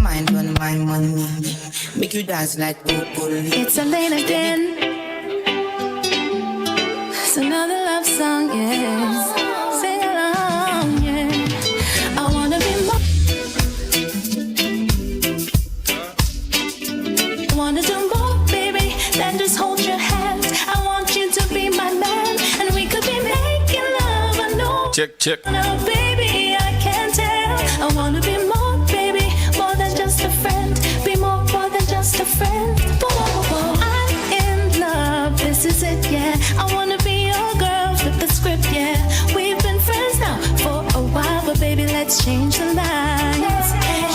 mind on my money. Make you dance like broccoli. It's Elena again. It's another love song, yeah. Sing along, yeah. I wanna be more. I wanna do more, baby, than just hold your hand. I want you to be my man, and we could be making love. I know. Check. No, baby, I can't tell. I wanna be more, baby, more than just a friend. Be more than just a friend. Whoa. I'm in love, this is it, yeah. I wanna be your girl, flip the script, yeah. We've been friends now for a while, but baby, let's change the lines.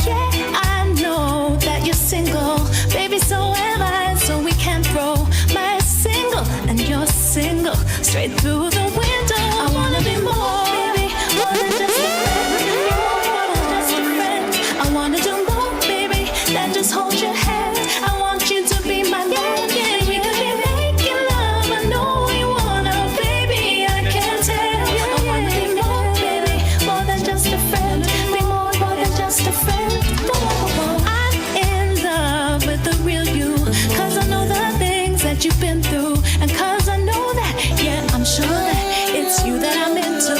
Yeah, I know that you're single, baby, so am I. So we can throw my single and your single straight through the window. I wanna be more, baby, more than just a friend. More than just a friend. I wanna do more, baby, than just hold your hand. I want you to be my man. Yeah, we could be making love. I know we wanna, baby, I can't tell. I wanna be more, baby, more than just a friend. Be more than just a friend. I'm in love with the real you, 'cause I know the things that you've been through, and 'cause I know that, yeah, I'm sure that it's you that I'm into.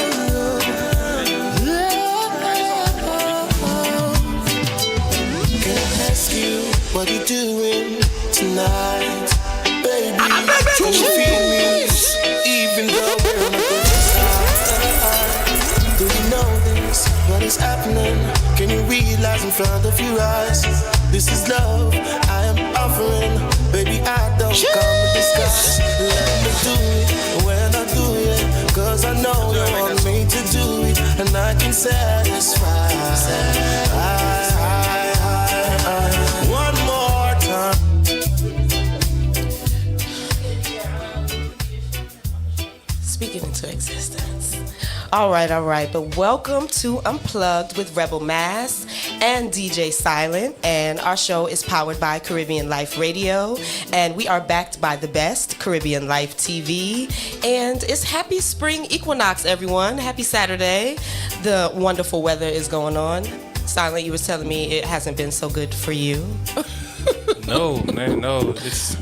Ask you what you doing tonight, baby. Can you feel me? Even though we're on the side. Do you know this? What is happening? Can you realize in front of your eyes? This is love I am offering, baby. I don't come to discuss. Let me do it when I do it, 'cause I know you want me to do it, and I can satisfy. One more time. Speaking into existence. All right. But welcome to Unplugged with Rebel Mass and DJ Silent. And our show is powered by Caribbean Life Radio. And we are backed by the best, Caribbean Life TV. And it's happy spring equinox, everyone. Happy Saturday. The wonderful weather is going on. Silent, you were telling me it hasn't been so good for you. No, man, no. It's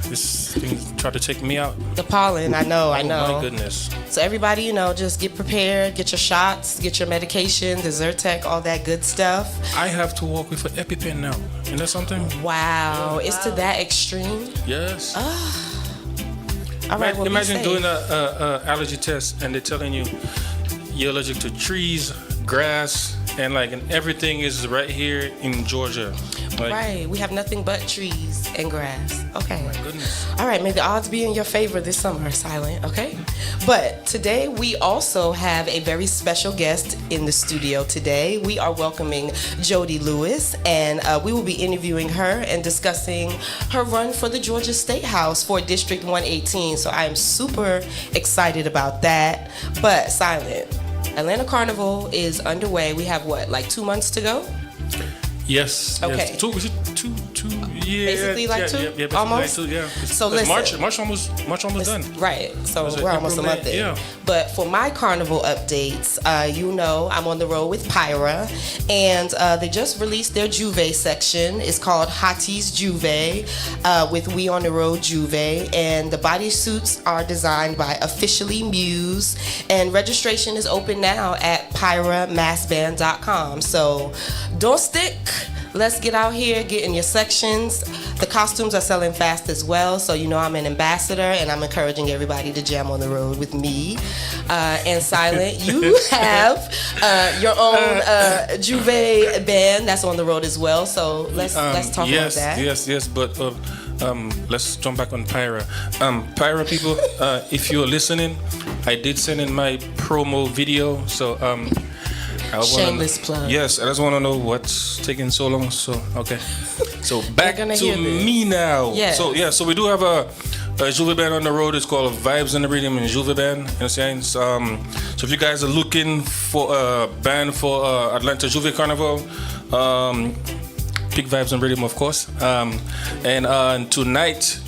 things try to take me out. The pollen, I know. Oh, my goodness. So everybody, just get prepared, get your shots, get your medication, the Zyrtec, all that good stuff. I have to walk with an EpiPen now. Isn't that something? Wow, it's to that extreme? Yes. All right, well, imagine doing a allergy test and they're telling you you're allergic to trees, grass, and everything is right here in Georgia. Right, we have nothing but trees and grass. Okay. My goodness. All right, may the odds be in your favor this summer, Silent, okay? But today we also have a very special guest in the studio today. We are welcoming Jody Lewis, and we will be interviewing her and discussing her run for the Georgia State House for District 118. So I am super excited about that. But Silent, Atlanta Carnival is underway. We have 2 months to go? Yes. Okay. Yes. Two, yeah. Basically two? Yeah, almost? Two, yeah. So listen. March almost done. Right. So we're almost a month in. Yeah. But for my carnival updates, I'm on the road with Pyra, and they just released their Juve section. It's called Hottie's Juve, with We on the Road Juve, and the bodysuits are designed by Officially Muse, and registration is open now at pyramassband.com. So don't stick. Let's get out here, get in your sections. The costumes are selling fast as well, so I'm an ambassador, and I'm encouraging everybody to jam on the road with me. And Silent, you have your own Juve band that's on the road as well, so let's talk about that. Yes, but let's jump back on Pyra. Pyra people, if you're listening, I did send in my promo video, so shameless plug. Yes, I just want to know what's taking so long. So okay, so back to me now. Yes. So we do have a Juve band on the road. It's called Vibes in the Rhythm and Juve band. You know what I'm saying? So if you guys are looking for a band for Atlanta Juve Carnival, pick Vibes and Rhythm, of course. And tonight,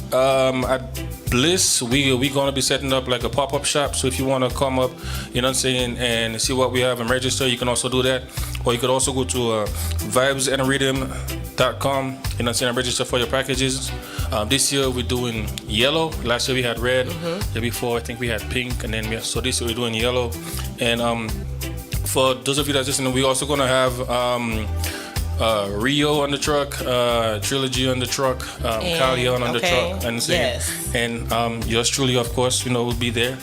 Bliss, we gonna be setting up like a pop-up shop. So if you wanna come up, you know what I'm saying, and see what we have and register, you can also do that. Or you could also go to vibesandrhythm.com, you know what I'm saying, and register for your packages. This year we're doing yellow. Last year we had red. The year before I think we had pink, and then so this year we're doing yellow. And for those of you that's listening, we're also gonna have Rio on the truck, Trilogy on the truck, Callion on the truck, and yours truly, of course, you know, will be there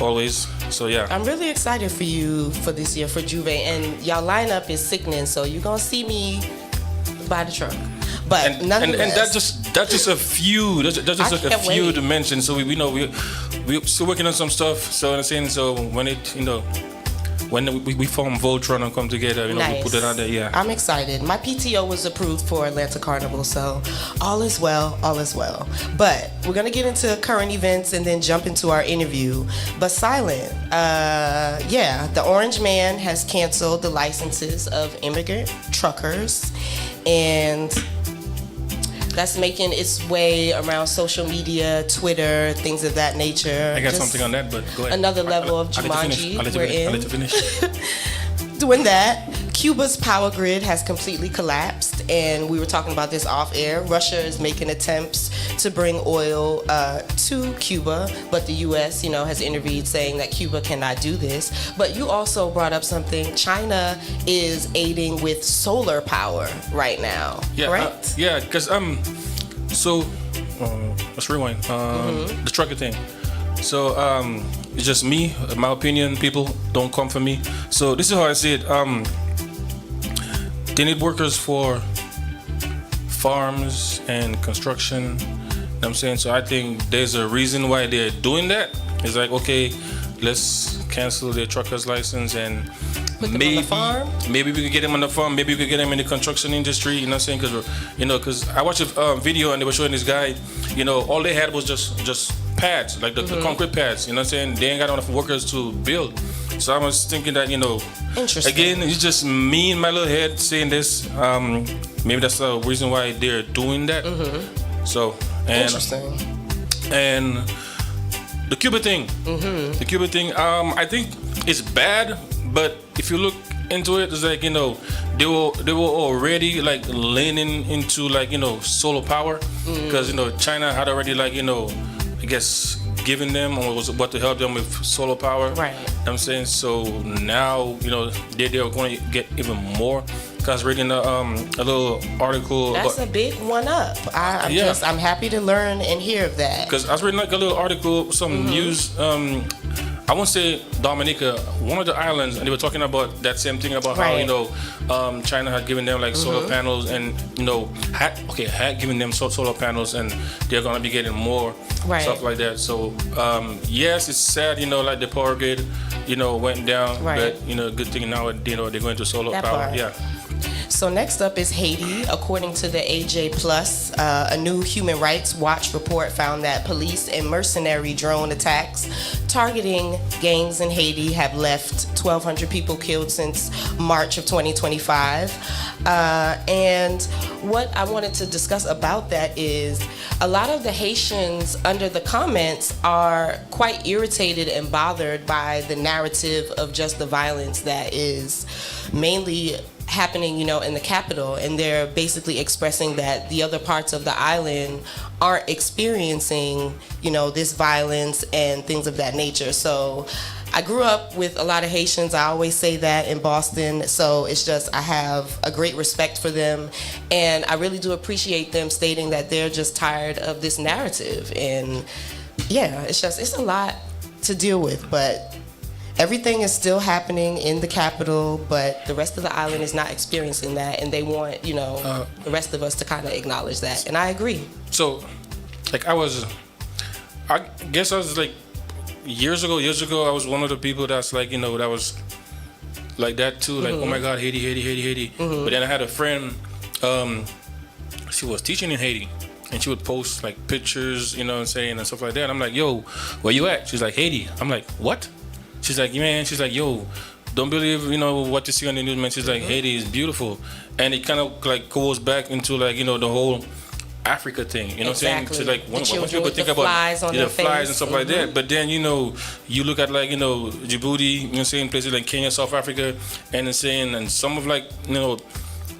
always. So yeah, I'm really excited for you for this year for Juve, and y'all lineup is sickening. So you're gonna see me by the truck, but nonetheless, and that's just a few. That's just like a few to mention. So we know we still working on some stuff. So I'm saying, so when it, you know, when we form Voltron and come together, you know, we put it out there, yeah. I'm excited. My PTO was approved for Atlanta Carnival, so all is well, all is well. But we're going to get into current events and then jump into our interview. But Silent, the Orange Man has canceled the licenses of immigrant truckers, and that's making its way around social media, Twitter, things of that nature. I got something on that, but go ahead. Another level of Jumanji we're in. I'll let you finish. Doing that, Cuba's power grid has completely collapsed, and we were talking about this off air. Russia is making attempts to bring oil to Cuba, but the U.S., you know, has intervened saying that Cuba cannot do this. But you also brought up something. China is aiding with solar power right now, correct? Yeah, because so let's rewind. The trucker thing. So it's just me, my opinion. People don't come for me. So this is how I see it. They need workers for farms and construction. You know what I'm saying? So I think there's a reason why they're doing that. It's like, okay, let's cancel their trucker's license and put them on the farm? Maybe we could get them on the farm. Maybe we could get them in the construction industry. You know what I'm saying? Because I watched a video and they were showing this guy. You know, all they had was just pads, like the concrete pads. You know what I'm saying? They ain't got enough workers to build. So I was thinking that, you know, again, it's just me in my little head saying this. Maybe that's the reason why they're doing that. So Interesting. And the Cuba thing. The Cuba thing. I think it's bad, but if you look into it, it's like, you know, they were already like leaning into, like, you know, solar power, because, you know, China had already, like, you know, I guess giving them or was about to help them with solar power. Right. You know what I'm saying? So now, you know, they're going to get even more. Because reading a little article. That's a big one up. I'm happy to learn and hear of that. Because I was reading like a little article, some news. I won't say Dominica, one of the islands, and they were talking about that same thing about how, you know, China had given them like solar panels, and, you know, had given them solar panels, and they're gonna be getting more stuff like that. So yes, it's sad, you know, like the power grid, you know, went down, but, you know, good thing now, you know, they're going to solar power. Yeah. So next up is Haiti. According to the AJ Plus, a new Human Rights Watch report found that police and mercenary drone attacks targeting gangs in Haiti have left 1,200 people killed since March of 2025. And what I wanted to discuss about that is a lot of the Haitians under the comments are quite irritated and bothered by the narrative of just the violence that is mainly happening, you know, in the capital, and they're basically expressing that the other parts of the island aren't experiencing, you know, this violence and things of that nature. So I grew up with a lot of Haitians. I always say that in Boston. So it's just, I have a great respect for them, and I really do appreciate them stating that they're just tired of this narrative. And yeah, it's a lot to deal with, but everything is still happening in the capital, but the rest of the island is not experiencing that, and they want, you know, the rest of us to kind of acknowledge that, and I agree. So, like, I guess I was like, years ago, I was one of the people that's like, you know, that was like that too, like, oh my God, Haiti. But then I had a friend, she was teaching in Haiti, and she would post like pictures, you know what I'm saying, and stuff like that. And I'm like, yo, where you at? She's like, Haiti. I'm like, what? She's like, man, yo, don't believe, you know, what you see on the news, man. She's like, Haiti is beautiful. And it kind of like goes back into, like, you know, the whole Africa thing. You know what I'm saying? Exactly. To like The once children people with think the about flies on the their flies face. and stuff like that, but then you look at like Djibouti, you know what I'm saying, places like Kenya, South Africa, and it's saying and some of like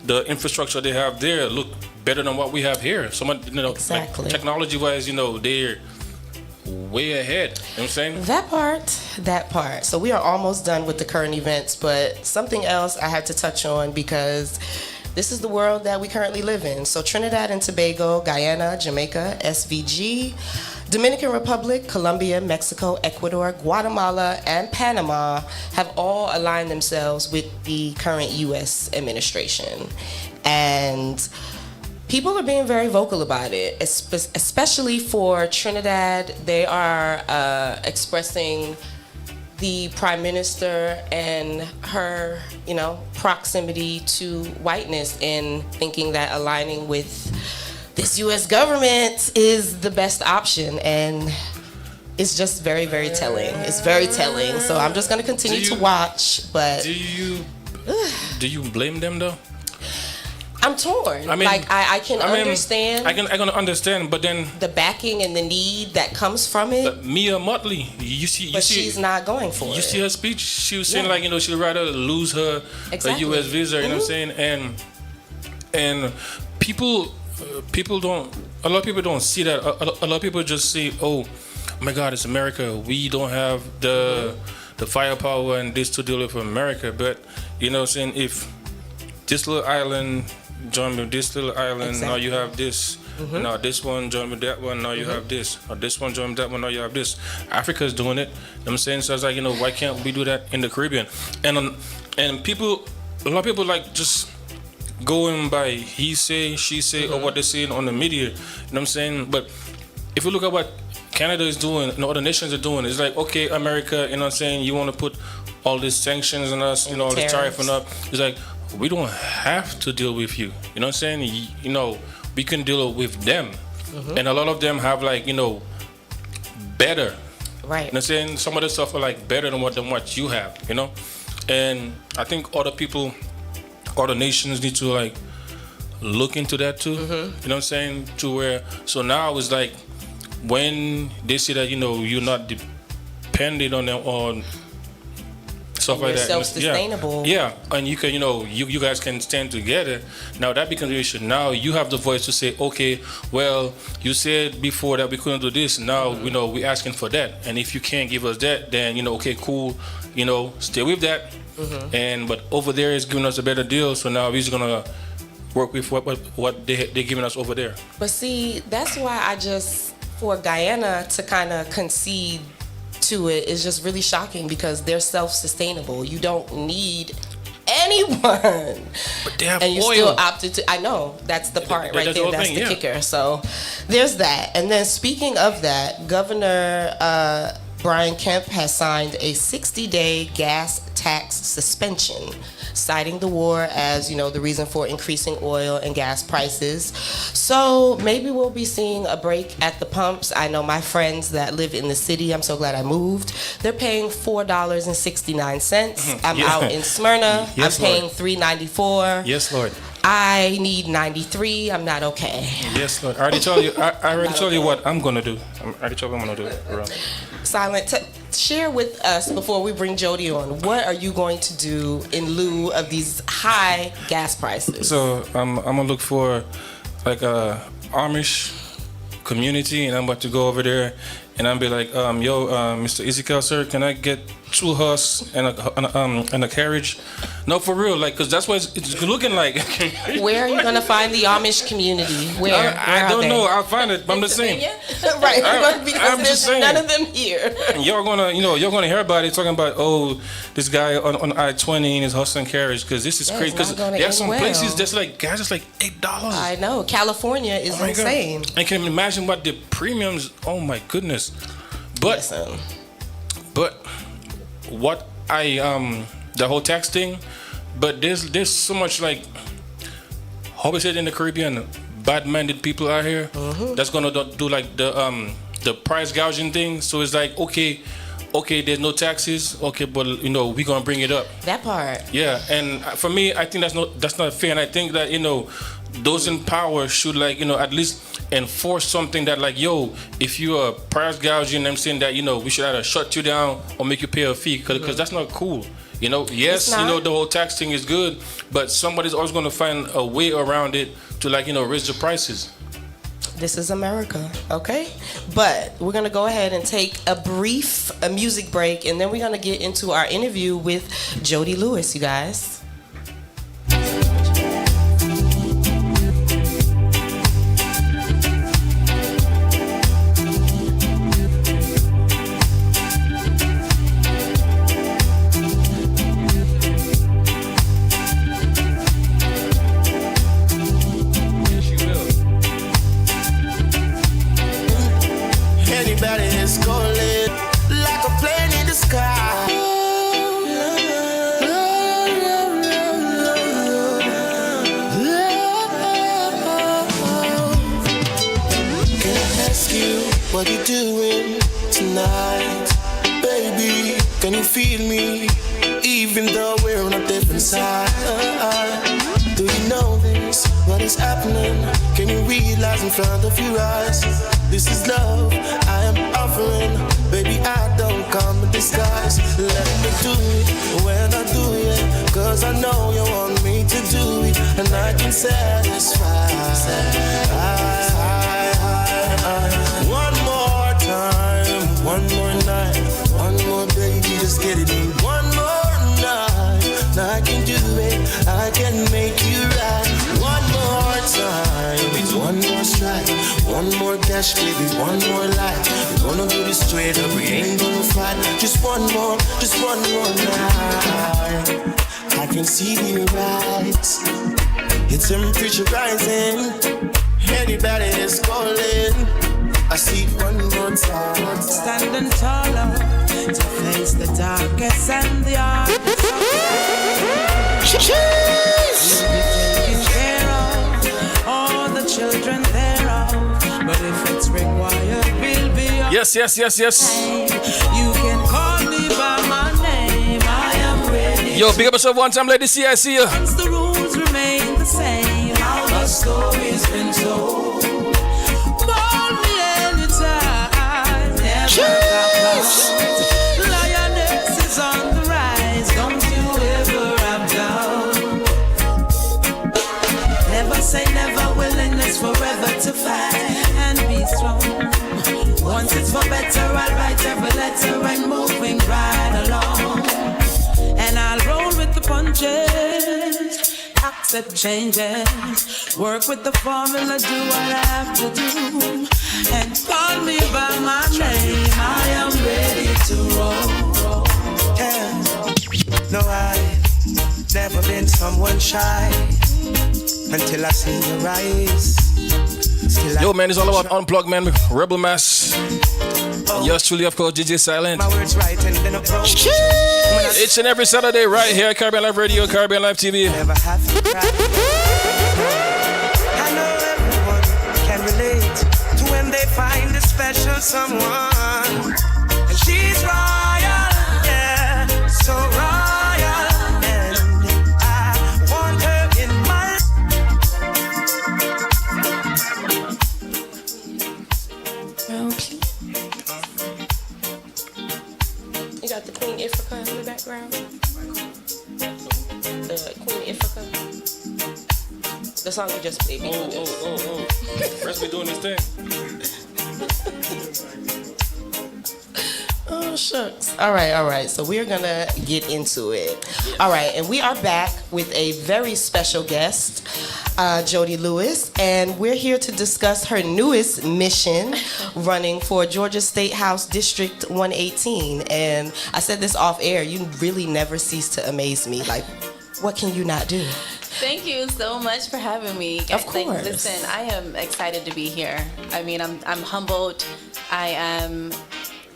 the infrastructure they have there look better than what we have here. Some Exactly. like, technology wise, they're way ahead. You know what I'm saying? That part. So we are almost done with the current events, but something else I had to touch on because this is the world that we currently live in. So Trinidad and Tobago, Guyana, Jamaica, SVG, Dominican Republic, Colombia, Mexico, Ecuador, Guatemala, and Panama have all aligned themselves with the current U.S. administration. And people are being very vocal about it, especially for Trinidad. They are expressing the Prime Minister and her, proximity to whiteness and thinking that aligning with this U.S. government is the best option. And it's just very, very telling. It's very telling. So I'm just going to continue to watch. But do you blame them though? I'm torn. I mean, I can understand. I can understand, but then the backing and the need that comes from it. Mia Motley, you see, she's not going for it. You see her speech? She was saying she'd rather lose her U.S. visa. You know what I'm saying? And people don't. A lot of people don't see that. A lot of people just say, "Oh my God, it's America. We don't have the firepower and this to deal with America." But you know what I'm saying? If this little island join with this little island, now you have this. Now this one join with that one, now you have this. Or this one join with that one, now you have this. Africa's doing it. You know what I'm saying? So it's like, why can't we do that in the Caribbean? And people, a lot of people like just going by he say, she say, or what they're saying on the media. You know what I'm saying? But if you look at what Canada is doing and other nations are doing, it's like, okay, America, you know what I'm saying, you want to put all these sanctions on us, all the tariff on up. It's like, we don't have to deal with you. You know what I'm saying? We can deal with them. And a lot of them have like, better. Right. You know what I'm saying? Some of the stuff are like better than what you have, And I think other nations need to like look into that too. You know what I'm saying? To where, so now it's like when they see that, you're not dependent on them, on stuff like that. Self-sustainable. Yeah, and you can, you guys can stand together. Now that becomes the issue. Now you have the voice to say, okay, well, you said before that we couldn't do this. Now, we're asking for that. And if you can't give us that, then, okay, cool, stay with that. But over there is giving us a better deal. So now we're just gonna work with what they're giving us over there. But see, that's why for Guyana to kind of concede to it is just really shocking because they're self-sustainable. You don't need anyone. But they have and you oil. still opted to. I know that's the part right there. That's the kicker. So there's that. And then speaking of that, Governor Brian Kemp has signed a 60-day gas tax suspension, citing the war as, the reason for increasing oil and gas prices. So maybe we'll be seeing a break at the pumps. I know my friends that live in the city, I'm so glad I moved, they're paying $4.69. I'm out in Smyrna. Yes, I'm paying Lord. $3.94. Yes, Lord. I need 93. I'm not okay. Yes, Lord. I already told you. I already told you what I'm gonna do. I already told you what I'm gonna do. Silent, share with us before we bring Jody on. What are you going to do in lieu of these high gas prices? So I'm gonna look for like a Amish community, and I'm about to go over there, and I'll be like, Mr. Ezekiel, sir, can I get 2 horses and a carriage? No, for real, like, cause that's what it's looking like. Where are you gonna find the Amish community? Where I don't know. I'll find it. I'm just saying. Right, because I'm just saying. none of them here. You're gonna hear about it talking about this guy on I-20 in his horse and carriage, because this is crazy. Because there are some places that's like gas is like $8. I know California is insane. I can imagine what the premiums. Oh my goodness. But what the whole tax thing. But there's so much like, how we said in the Caribbean, bad-minded people out here that's gonna do like the price gouging thing. So it's like, okay, okay, there's no taxes, okay, but you know we're gonna bring it up. That part. Yeah, and for me, I think that's not fair, and I think that those in power should like at least enforce something that like if you are price gouging, I'm saying that we should either shut you down or make you pay a fee because that's not cool. Yes, the whole tax thing is good, but somebody's always going to find a way around it to like raise the prices. This is America, okay? But we're gonna go ahead and take a brief music break, and then we're gonna get into our interview with Jody Lewis, you guys. What you doing tonight, baby? Can you feel me? Even though we're on a different side. Do you know this? What is happening? Can you realize in front of your eyes? This is love I am offering. Baby, I don't come in disguise. Let me do it when I do it, cause I know you want me to do it, and I can satisfy. One more time, one more night, one more baby, just get it in. One more night, now I can do it, I can make you right. One more time, one more strike, one more cash, baby, one more life. We're gonna do this straight up, we ain't gonna fight. Just one more night. I can see the rise, it's temperature rising. Anybody is calling. I see one more time. Standing taller to face the darkest and the hardest of life. Taking care of all the children thereof. But if it's required, we'll be on. Yes. You can call me by my name. I am ready. Yo, big up yourself one time, lady. I see you. Once the rules remain the same, how the story's been told. Lioness is on the rise, don't you ever have down. Never say never, willingness forever to fight and be strong. Once it's for better, I'll write every letter and moving right along. And I'll roll with the punches, accept changes, work with the formula, do what I have to do. And call me by my name, I am ready to roll. Yeah. No, I've never been someone shy until I see your eyes. Yo, man, it's all about Unplugged, man. Rebel Mass. Yours truly, of course, DJ Silent. My words right and then approach. Each and every Saturday, right here at Caribbean Live Radio, Caribbean Live TV. Never have to cry. I know everyone can relate to when they find a special someone. And she's royal, yeah, so royal. And I want her in my. You got the Queen Ifrica in the background? The Queen Ifrica. The song you just played. Oh. First we doing this thing. Oh, shucks. All right. So we're going to get into it. All right. And we are back with a very special guest, Jody Lewis. And we're here to discuss her newest mission running for Georgia State House District 118. And I said this off air. You really never cease to amaze me. Like, what can you not do? Thank you so much for having me. Of course. Listen, I am excited to be here. I mean, I'm humbled. I am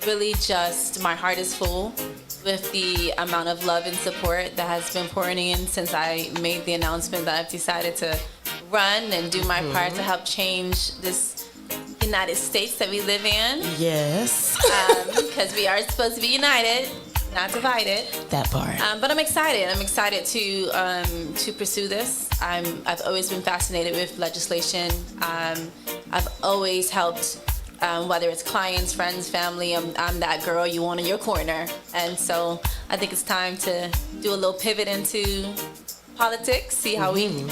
really just, my heart is full with the amount of love and support that has been pouring in since I made the announcement that I've decided to run and do my part to help change this, United States that we live in, Yes. because we are supposed to be united, not divided. That part. But I'm excited. I'm excited to pursue this. I've always been fascinated with legislation. I've always helped, whether it's clients, friends, family. I'm that girl you want in your corner. And so I think it's time to do a little pivot into politics, see how we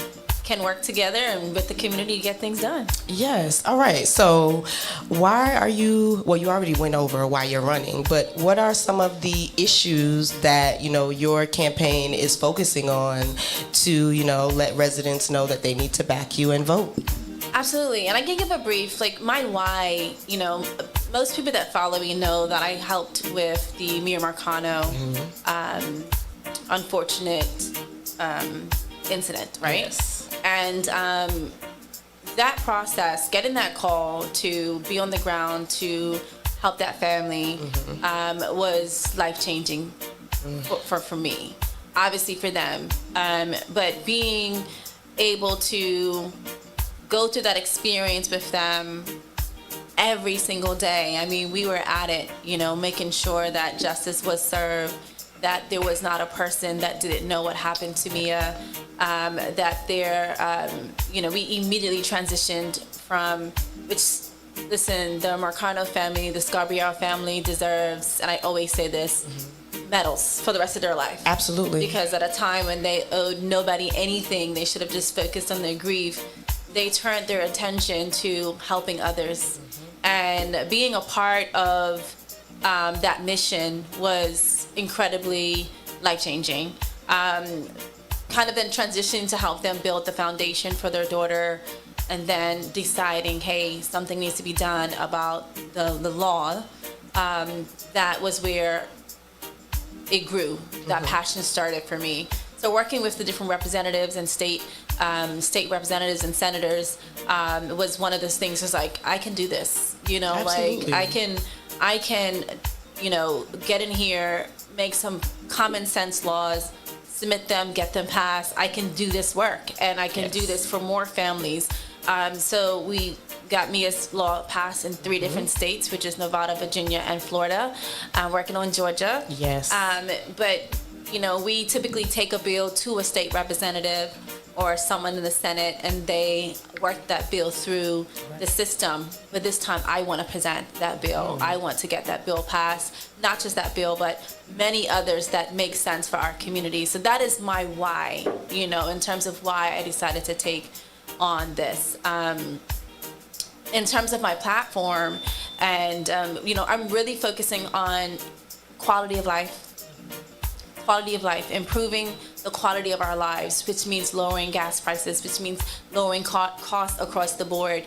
can work together and with the community to get things done. Yes. All right. So why are you, well, you already went over why you're running, but what are some of the issues that, your campaign is focusing on to, let residents know that they need to back you and vote? Absolutely. And I can give a brief, my why, most people that follow me know that I helped with the Mira Marcano unfortunate incident, right? Yes. And that process, getting that call to be on the ground to help that family was life-changing for me, obviously for them. But being able to go through that experience with them every single day, I mean, we were at it, making sure that justice was served, that there was not a person that didn't know what happened to Mia, that we immediately transitioned from, listen, the Marcano family, the Scarborough family deserves, and I always say this, medals for the rest of their life. Absolutely. Because at a time when they owed nobody anything, they should have just focused on their grief, they turned their attention to helping others. And being a part of that mission was incredibly life-changing. Kind of then transitioning to help them build the foundation for their daughter, and then deciding, hey, something needs to be done about the law. That was where it grew. That passion started for me. So working with the different representatives and state representatives and senators was one of those things. Was like, I can do this. Absolutely. I can, get in here, make some common sense laws, submit them, get them passed. I can do this work, and I can do this for more families. So we got Mia's law passed in 3 different states, which is Nevada, Virginia, and Florida. I'm working on Georgia. Yes. But we typically take a bill to a state representative or someone in the Senate, and they work that bill through the system. But this time, I want to present that bill. I want to get that bill passed. Not just that bill, but many others that make sense for our community. So that is my why, in terms of why I decided to take on this. In terms of my platform, and I'm really focusing on quality of life, improving the quality of our lives, which means lowering gas prices, which means lowering costs across the board.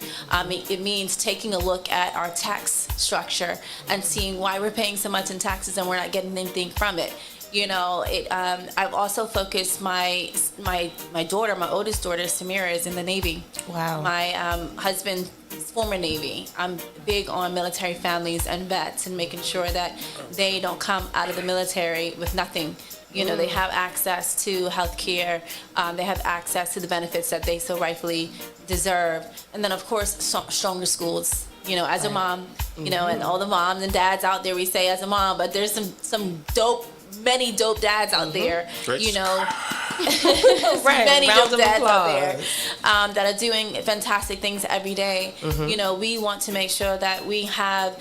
It means taking a look at our tax structure and seeing why we're paying so much in taxes and we're not getting anything from it. I've also focused my daughter, my oldest daughter, Samira, is in the Navy. Wow. My husband is former Navy. I'm big on military families and vets and making sure that they don't come out of the military with nothing. They have access to health care. They have access to the benefits that they so rightfully deserve. And then, of course, stronger schools. As a mom, and all the moms and dads out there, we say as a mom, but there's many dope dads out there, Right. many Round dope of dads out applause. there that are doing fantastic things every day. We want to make sure that we have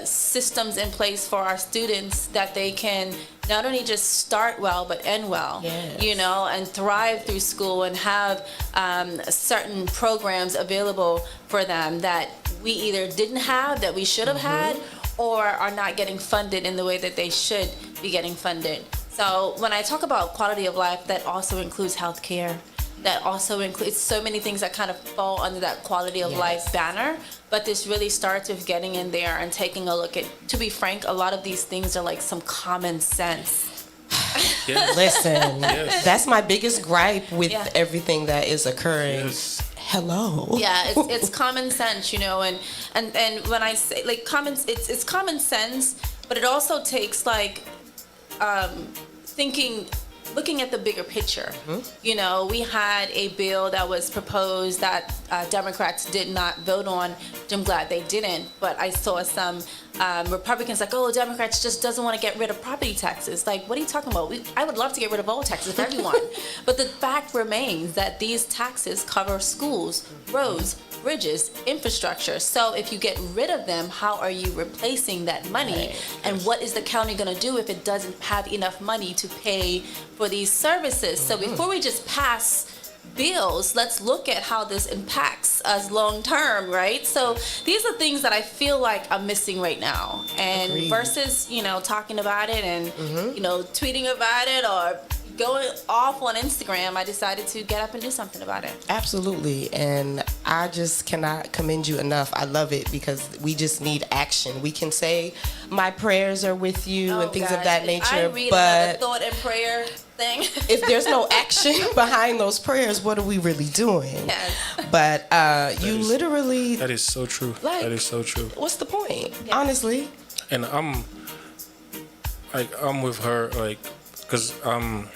systems in place for our students that they can not only just start well but end well, Yes. and thrive through school and have certain programs available for them that we either didn't have, that we should have had, or are not getting funded in the way that they should be getting funded. So when I talk about quality of life, that also includes health care. That also includes so many things that kind of fall under that quality of life banner. But this really starts with getting in there and taking a look at, to be frank, a lot of these things are like some common sense. Listen, Yes. that's my biggest gripe with Yeah. everything that is occurring. Yes. Hello. Yeah, it's common sense, and when I say it's common sense, but it also takes looking at the bigger picture. We had a bill that was proposed that Democrats did not vote on, which I'm glad they didn't. But I saw some Republicans like, oh, Democrats just doesn't want to get rid of property taxes. Like, what are you talking about? I would love to get rid of all taxes for everyone. But the fact remains that these taxes cover schools, roads, bridges, infrastructure. So if you get rid of them, how are you replacing that money? And what is the county going to do if it doesn't have enough money to pay for these services? So before we just pass bills, let's look at how this impacts us long term, right? So these are things that I feel like I'm missing right now. And Agreed. versus, talking about it and, tweeting about it or going off on Instagram, I decided to get up and do something about it. Absolutely. And I just cannot commend you enough. I love it because we just need action. We can say my prayers are with you and things of that nature. I read but another thought and prayer thing. if there's no action behind those prayers, what are we really doing? Yes. But you literally, That is so true. Like- That is so true. what's the point? Honestly. And I'm with her, like, because I'm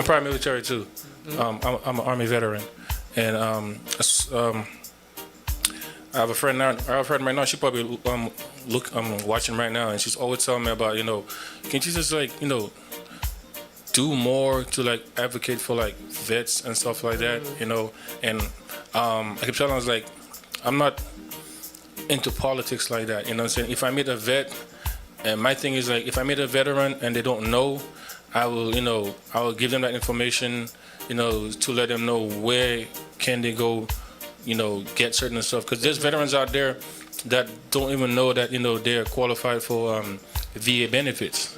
probably military too. I'm an Army veteran, and I have a friend now. I have a friend right now. She probably watching right now, and she's always telling me about, can't you just do more to like advocate for like vets and stuff like that, And I keep telling her, I was like, I'm not into politics like that, what I'm saying? If I meet a vet, and my thing is like, if I meet a veteran and they don't know, I will give them that information, to let them know where can they go, get certain stuff. Because there's veterans out there that don't even know that, they're qualified for VA benefits,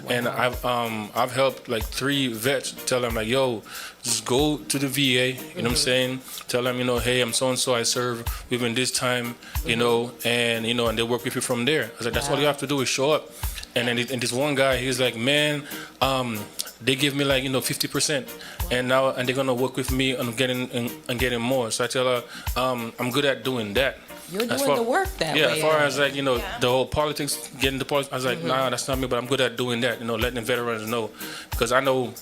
And I've helped like 3 vets tell them like, yo, just go to the VA, what I'm saying? Tell them, hey, I'm so-and-so, I serve within this time, and they work with you from there. I was like, that's all you have to do is show up. And then this one guy, he's like, man, they give me like 50%, and they're gonna work with me on getting more. So I tell her, I'm good at doing that. You're doing the work that way. Yeah, as far as like the whole politics, getting the politics, I was like, nah, that's not me, but I'm good at doing that. Letting the veterans know, because I know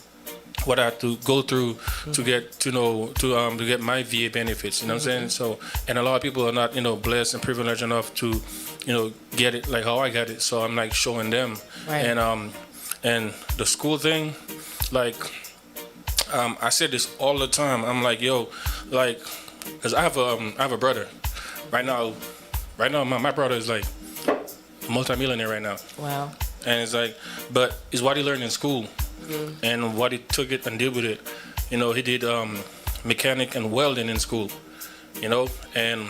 what I have to go through to get to get my VA benefits. You know what I'm saying? So, and a lot of people are not blessed and privileged enough to get it like how I got it. So I'm like showing them, Right. And the school thing, like I said this all the time. I'm like, yo, like, cause I have a brother. Right now, my brother is like multi-millionaire right now. Wow. And it's like, but it's what he learned in school, and what he took it and did with it. He did mechanic and welding in school, and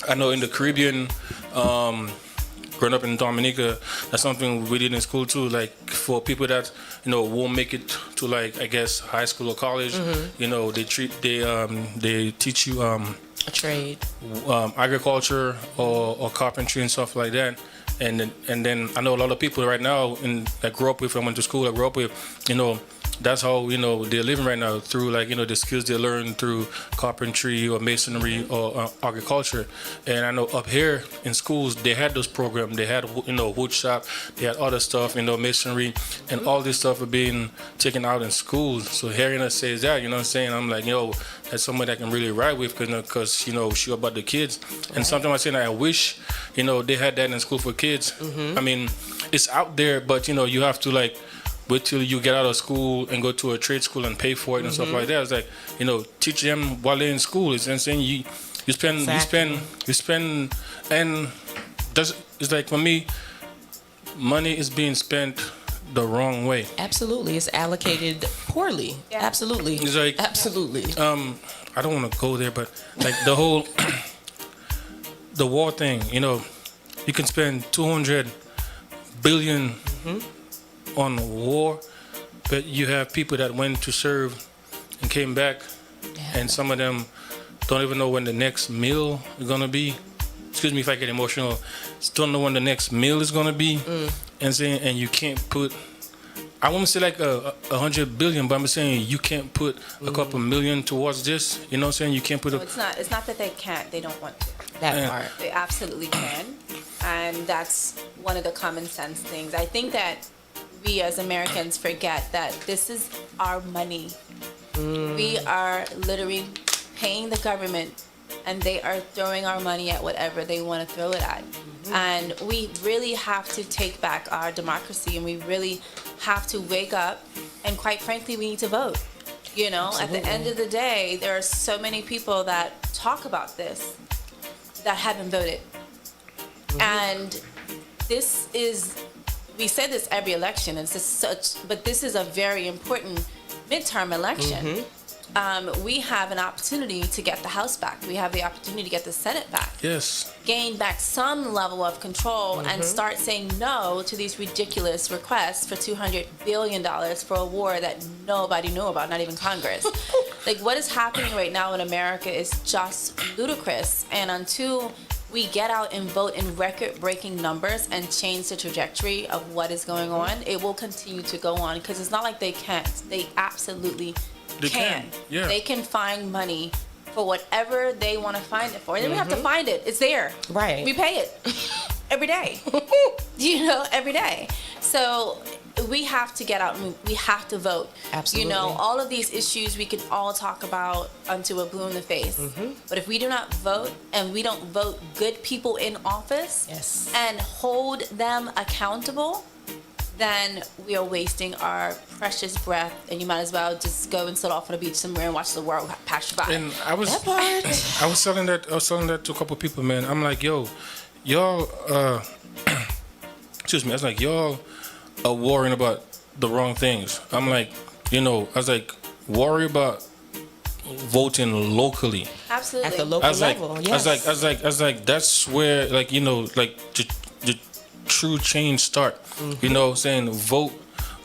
I know in the Caribbean, growing up in Dominica, that's something we did in school too. Like for people that won't make it to like, I guess, high school or college, they teach you A trade. agriculture or carpentry and stuff like that. And then I know a lot of people right now that grew up with, I went to school, I grew up with, that's how, they're living right now through like, the skills they learn through carpentry or masonry or agriculture. And I know up here in schools, they had those programs. They had, wood shop, they had other stuff, masonry, and all this stuff are being taken out in schools. So hearing her say that, what I'm saying? I'm like, that's someone that I can really ride with because she about the kids. And sometimes I say that I wish, they had that in school for kids. I mean, it's out there, but, you have to like, wait till you get out of school and go to a trade school and pay for it and stuff like that. It's like, teach them while they're in school. It's insane. You spend, and it's like for me, money is being spent the wrong way. Absolutely. It's allocated poorly. Yeah. Absolutely. It's like, absolutely. I don't want to go there, but like the whole, the war thing, you can spend 200 billion on war, but you have people that went to serve and came back, and some of them don't even know when the next meal is gonna be. Excuse me if I get emotional. Don't know when the next meal is gonna be, and you can't put. I won't say like 100 billion, but I'm saying you can't put a couple million towards this. You know what I'm saying? You can't put. No, it's not that they can't. They don't want to. That part. They absolutely can, and that's one of the common sense things. I think that we as Americans forget that this is our money. We are literally paying the government, and they are throwing our money at whatever they want to throw it at. And we really have to take back our democracy, and we really have to wake up, and quite frankly, we need to vote. You know, at the end of the day, there are so many people that talk about this that haven't voted. And this is, we say this every election, it's just such, but this is a very important midterm election. We have an opportunity to get the House back. We have the opportunity to get the Senate back. Yes. Gain back some level of control and start saying no to these ridiculous requests for $200 billion for a war that nobody knew about, not even Congress. Like, what is happening right now in America is just ludicrous. And until we get out and vote in record-breaking numbers and change the trajectory of what is going on, it will continue to go on, because it's not like they can't. They absolutely can. Yeah. They can find money for whatever they want to find it for. And then we have to find it. It's there. Right. We pay it every day. You know, every day. So we have to get out and we have to vote. Absolutely. You know, all of these issues we can all talk about until we're blue in the face. But if we do not vote, and we don't vote good people in office and hold them accountable, then we are wasting our precious breath, and you might as well just go and sit off on a beach somewhere and watch the world pass you by. And I was telling that to a couple of people, man. I'm like, yo, y'all, excuse me. I was like, y'all are worrying about the wrong things. I'm like, you know, I was like, worry about voting locally. Absolutely. At the local level, yes. I was like, that's where, like, you know, like the true change start. You know, saying vote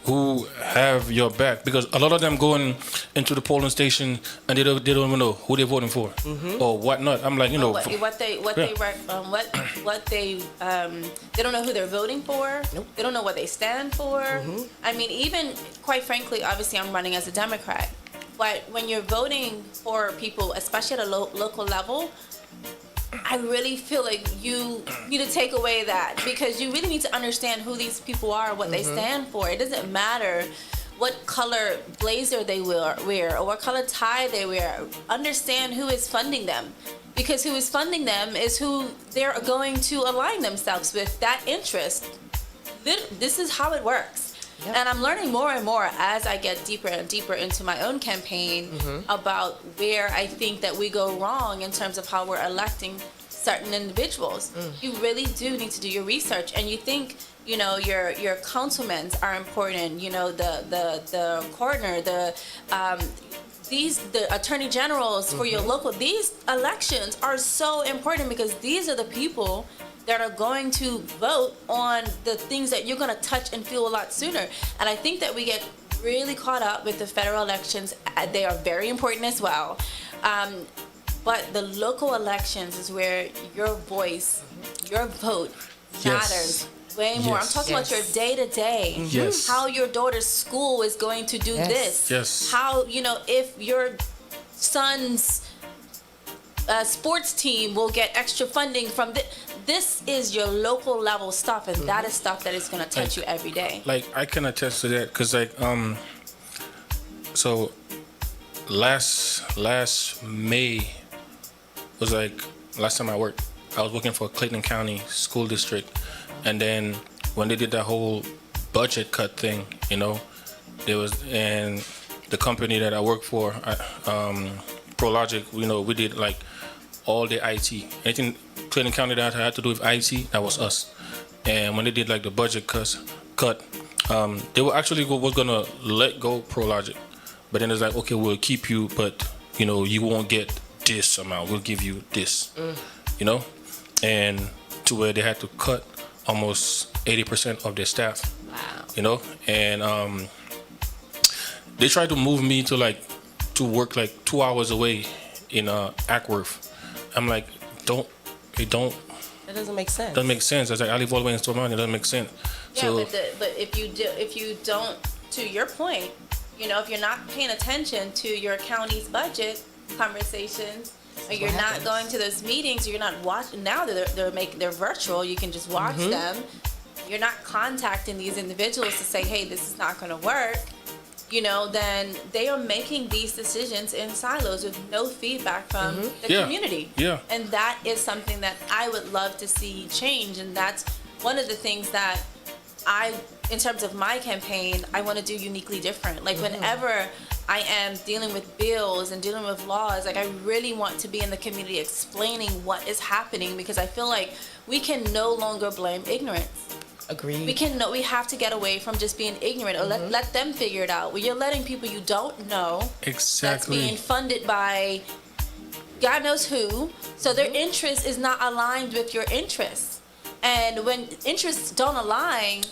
who have your back, because a lot of them going into the polling station and they don't even know who they're voting for or whatnot. I'm like, you know, they don't know who they're voting for. Nope. They don't know what they stand for. I mean, even quite frankly, obviously I'm running as a Democrat, but when you're voting for people, especially at a local level, I really feel like you need to take away that, because you really need to understand who these people are, what they stand for. It doesn't matter what color blazer they wear or what color tie they wear. Understand who is funding them, because who is funding them is who they're going to align themselves with, that interest. This is how it works. Yep. And I'm learning more and more as I get deeper and deeper into my own campaign about where I think that we go wrong in terms of how we're electing certain individuals. You really do need to do your research, and you think, you know, your councilmen are important. You know, the coroner, the attorney generals for your local. These elections are so important, because these are the people that are going to vote on the things that you're going to touch and feel a lot sooner. And I think that we get really caught up with the federal elections. They are very important as well. But the local elections is where your voice, your vote matters way more. I'm talking about your day-to-day. How your daughter's school is going to do this. How, you know, if your son's sports team will get extra funding from this is your local level stuff, and that is stuff that is going to touch you every day. Like, I can attest to that, because like so last May was like last time I worked. I was working for Clayton County School District, and then when they did that whole budget cut thing, you know, there was, and the company that I work for, ProLogic, you know, we did like all the IT. Anything Clayton County that had to do with IT, that was us. And when they did like the budget cut, they were actually was gonna let go ProLogic, but then it's like, okay, we'll keep you, but you know, you won't get this amount. We'll give you this, you know, and to where they had to cut almost 80% of their staff. Wow. You know, and they tried to move me to work like 2 hours away in Ackworth. I'm like, it doesn't make sense. Doesn't make sense. I was like, I live all the way in Stormont. It doesn't make sense. Yeah, So, but if you don't, to your point, you know, if you're not paying attention to your county's budget conversations, or you're not going to those meetings, you're not watching. Now they're virtual. You can just watch them. You're not contacting these individuals to say, hey, this is not going to work. then they are making these decisions in silos with no feedback from the community. Yeah. And that is something that I would love to see change. And that's one of the things that in terms of my campaign, I want to do uniquely different. Like whenever I am dealing with bills and dealing with laws, like I really want to be in the community explaining what is happening, because I feel like we can no longer blame ignorance. Agreed. We have to get away from just being ignorant, or let them figure it out. Well, you're letting people you don't know that's being funded by God knows who, so their interest is not aligned with your interests. And when interests don't align,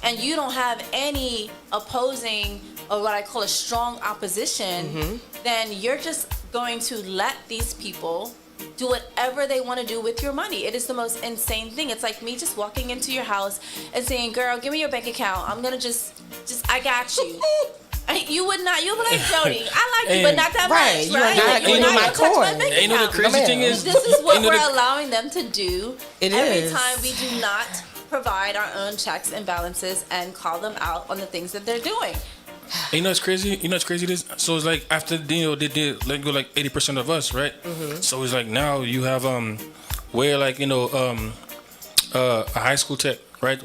and you don't have any opposing or what I call a strong opposition, then you're just going to let these people do whatever they want to do with your money. It is the most insane thing. It's like me just walking into your house and saying, girl, give me your bank account. I'm going to just I got you. You would not. You'd be like, Jody, I like you, but not that much, right? You're not my core. And you know the crazy thing is, this is what we're allowing them to do. Every time we do not provide our own checks and balances and call them out on the things that they're doing. And you know it's crazy. This. So it's like after they did let go like 80% of us, right? So it's like now you have where like a high school tech, right?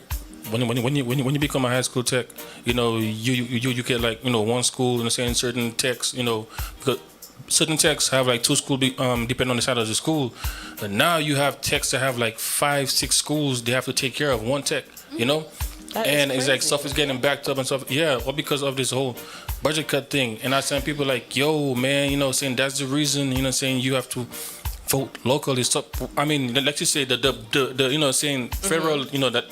When you become a high school tech, you get like one school and saying certain techs, because certain techs have like 2 schools depending on the side of the school. And now you have techs that have like 5-6 schools they have to take care of one tech, and it's like stuff is getting backed up and stuff. Yeah, all because of this whole budget cut thing. And I send people like, yo, man, saying that's the reason, saying you have to vote locally. Stop. I mean, like you say, the saying federal,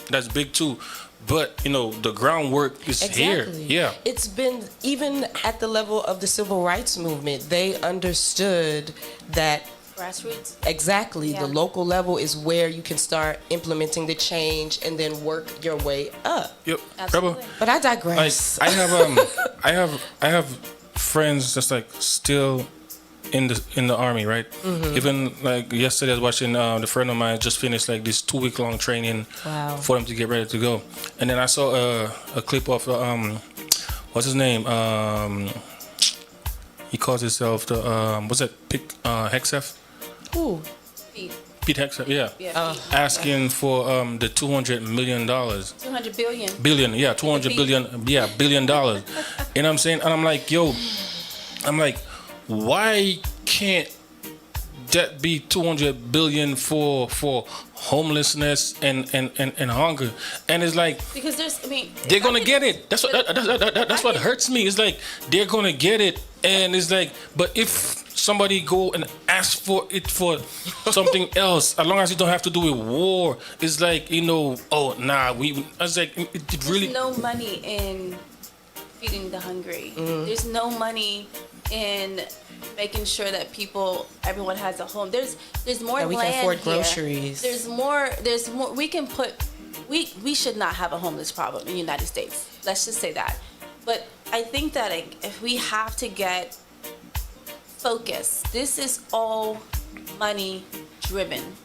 that's big too. But the groundwork is here. Yeah, it's been even at the level of the civil rights movement. They understood that. Grassroots. Exactly. Yeah. The local level is where you can start implementing the change and then work your way up. Yep. Absolutely. But I digress. Like, I have friends that's like still in the army, right? Even like yesterday I was watching the friend of mine just finished like this 2-week-long training for them to get ready to go. And then I saw a clip of what's his name? He calls himself the what's that? Hexef? Ooh. Pete Hexef, yeah. Asking for the $200 million. 200 billion. Billion, yeah, 200 billion, yeah, $1 billion. And I'm saying, and I'm like, why can't that be 200 billion for homelessness and hunger? And it's like, because they're gonna get it. That's what hurts me. It's like they're gonna get it, and it's like, but if somebody go and ask for it for something else, as long as you don't have to do with war, it's like I was like, it really. There's no money in feeding the hungry. There's no money in making sure that everyone has a home. There's more we land can afford here. groceries. There's more. We should not have a homeless problem in the United States. Let's just say that. But I think that if we have to get focused, this is all money driven.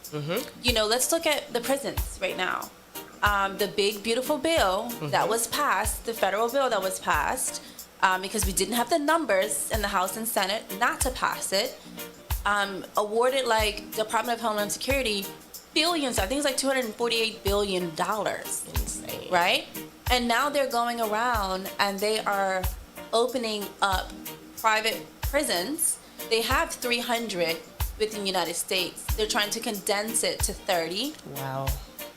Let's look at the prisons right now. The big beautiful bill that was passed, the federal bill that was passed, because we didn't have the numbers in the House and Senate not to pass it, awarded like Department of Homeland Security billions. I think it's like $248 billion. Insane. Right? And now they're going around and they are opening up private prisons. They have 300 within the United States. They're trying to condense it to 30. Wow.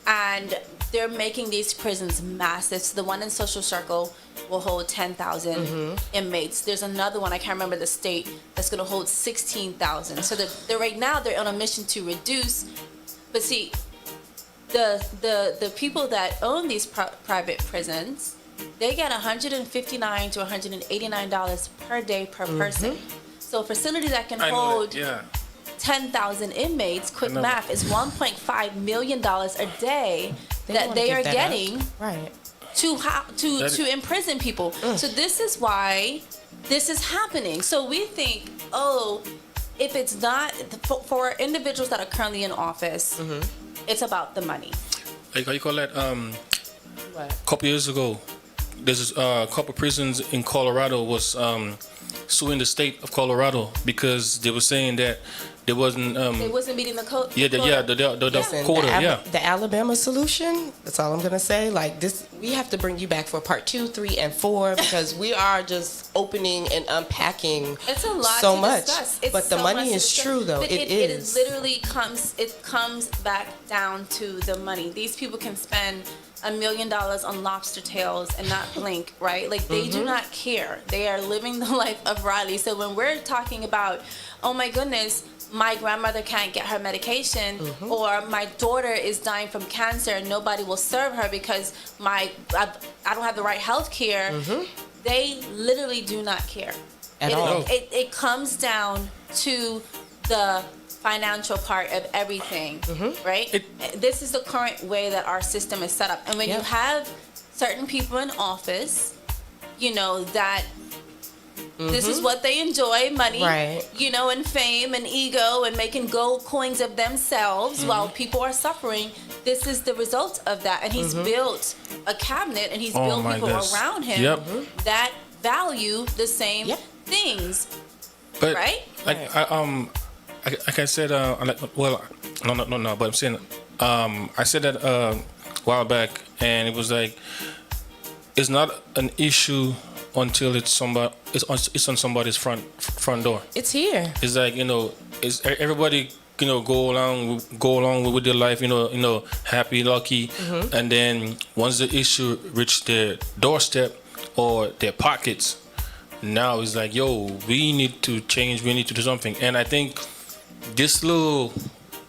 And they're making these prisons massive. So the one in Social Circle will hold 10,000 inmates. There's another one, I can't remember the state, that's going to hold 16,000. So they're right now they're on a mission to reduce. But see, the people that own these private prisons, they get $159 to $189 per day per person. So a facility that can hold 10,000 inmates, quick math, is $1.5 million a day that they are getting to imprison people. So this is why this is happening. So we think, if it's not for individuals that are currently in office, it's about the money. Like how you call that? A couple years ago, there's a couple prisons in Colorado was suing the state of Colorado because they were saying that there wasn't. It wasn't meeting the code. The Listen, quota. the Alabama solution. That's all I'm gonna say. Like this, we have to bring you back for part 2, 3, and 4 because we are just opening and unpacking. It's a lot so to much. Discuss. It's but the so money much is to discuss. true, though. But It is. It literally comes back down to the money. These people can spend $1 million on lobster tails and not blink, right? Like they do not care. They are living the life of Riley. So when we're talking about, oh my goodness, my grandmother can't get her medication, or my daughter is dying from cancer and nobody will serve her because I don't have the right health care, they literally do not care. At all. It comes down to the financial part of everything, right? This is the current way that our system is set up. And when you have certain people in office, you know, that this is what they enjoy, money, Right. you know, and fame and ego and making gold coins of themselves while people are suffering. This is the result of that. And he's built a cabinet and he's built people around him that value the same things, But right? like I said, well, no, but I'm saying, I said that a while back, and it was like, it's not an issue until it's on somebody's front door. It's here. It's like, you know, it's everybody, you know, go along with their life, you know, happy, lucky, and then once the issue reach their doorstep or their pockets, now it's like, yo, we need to change, we need to do something. And I think this little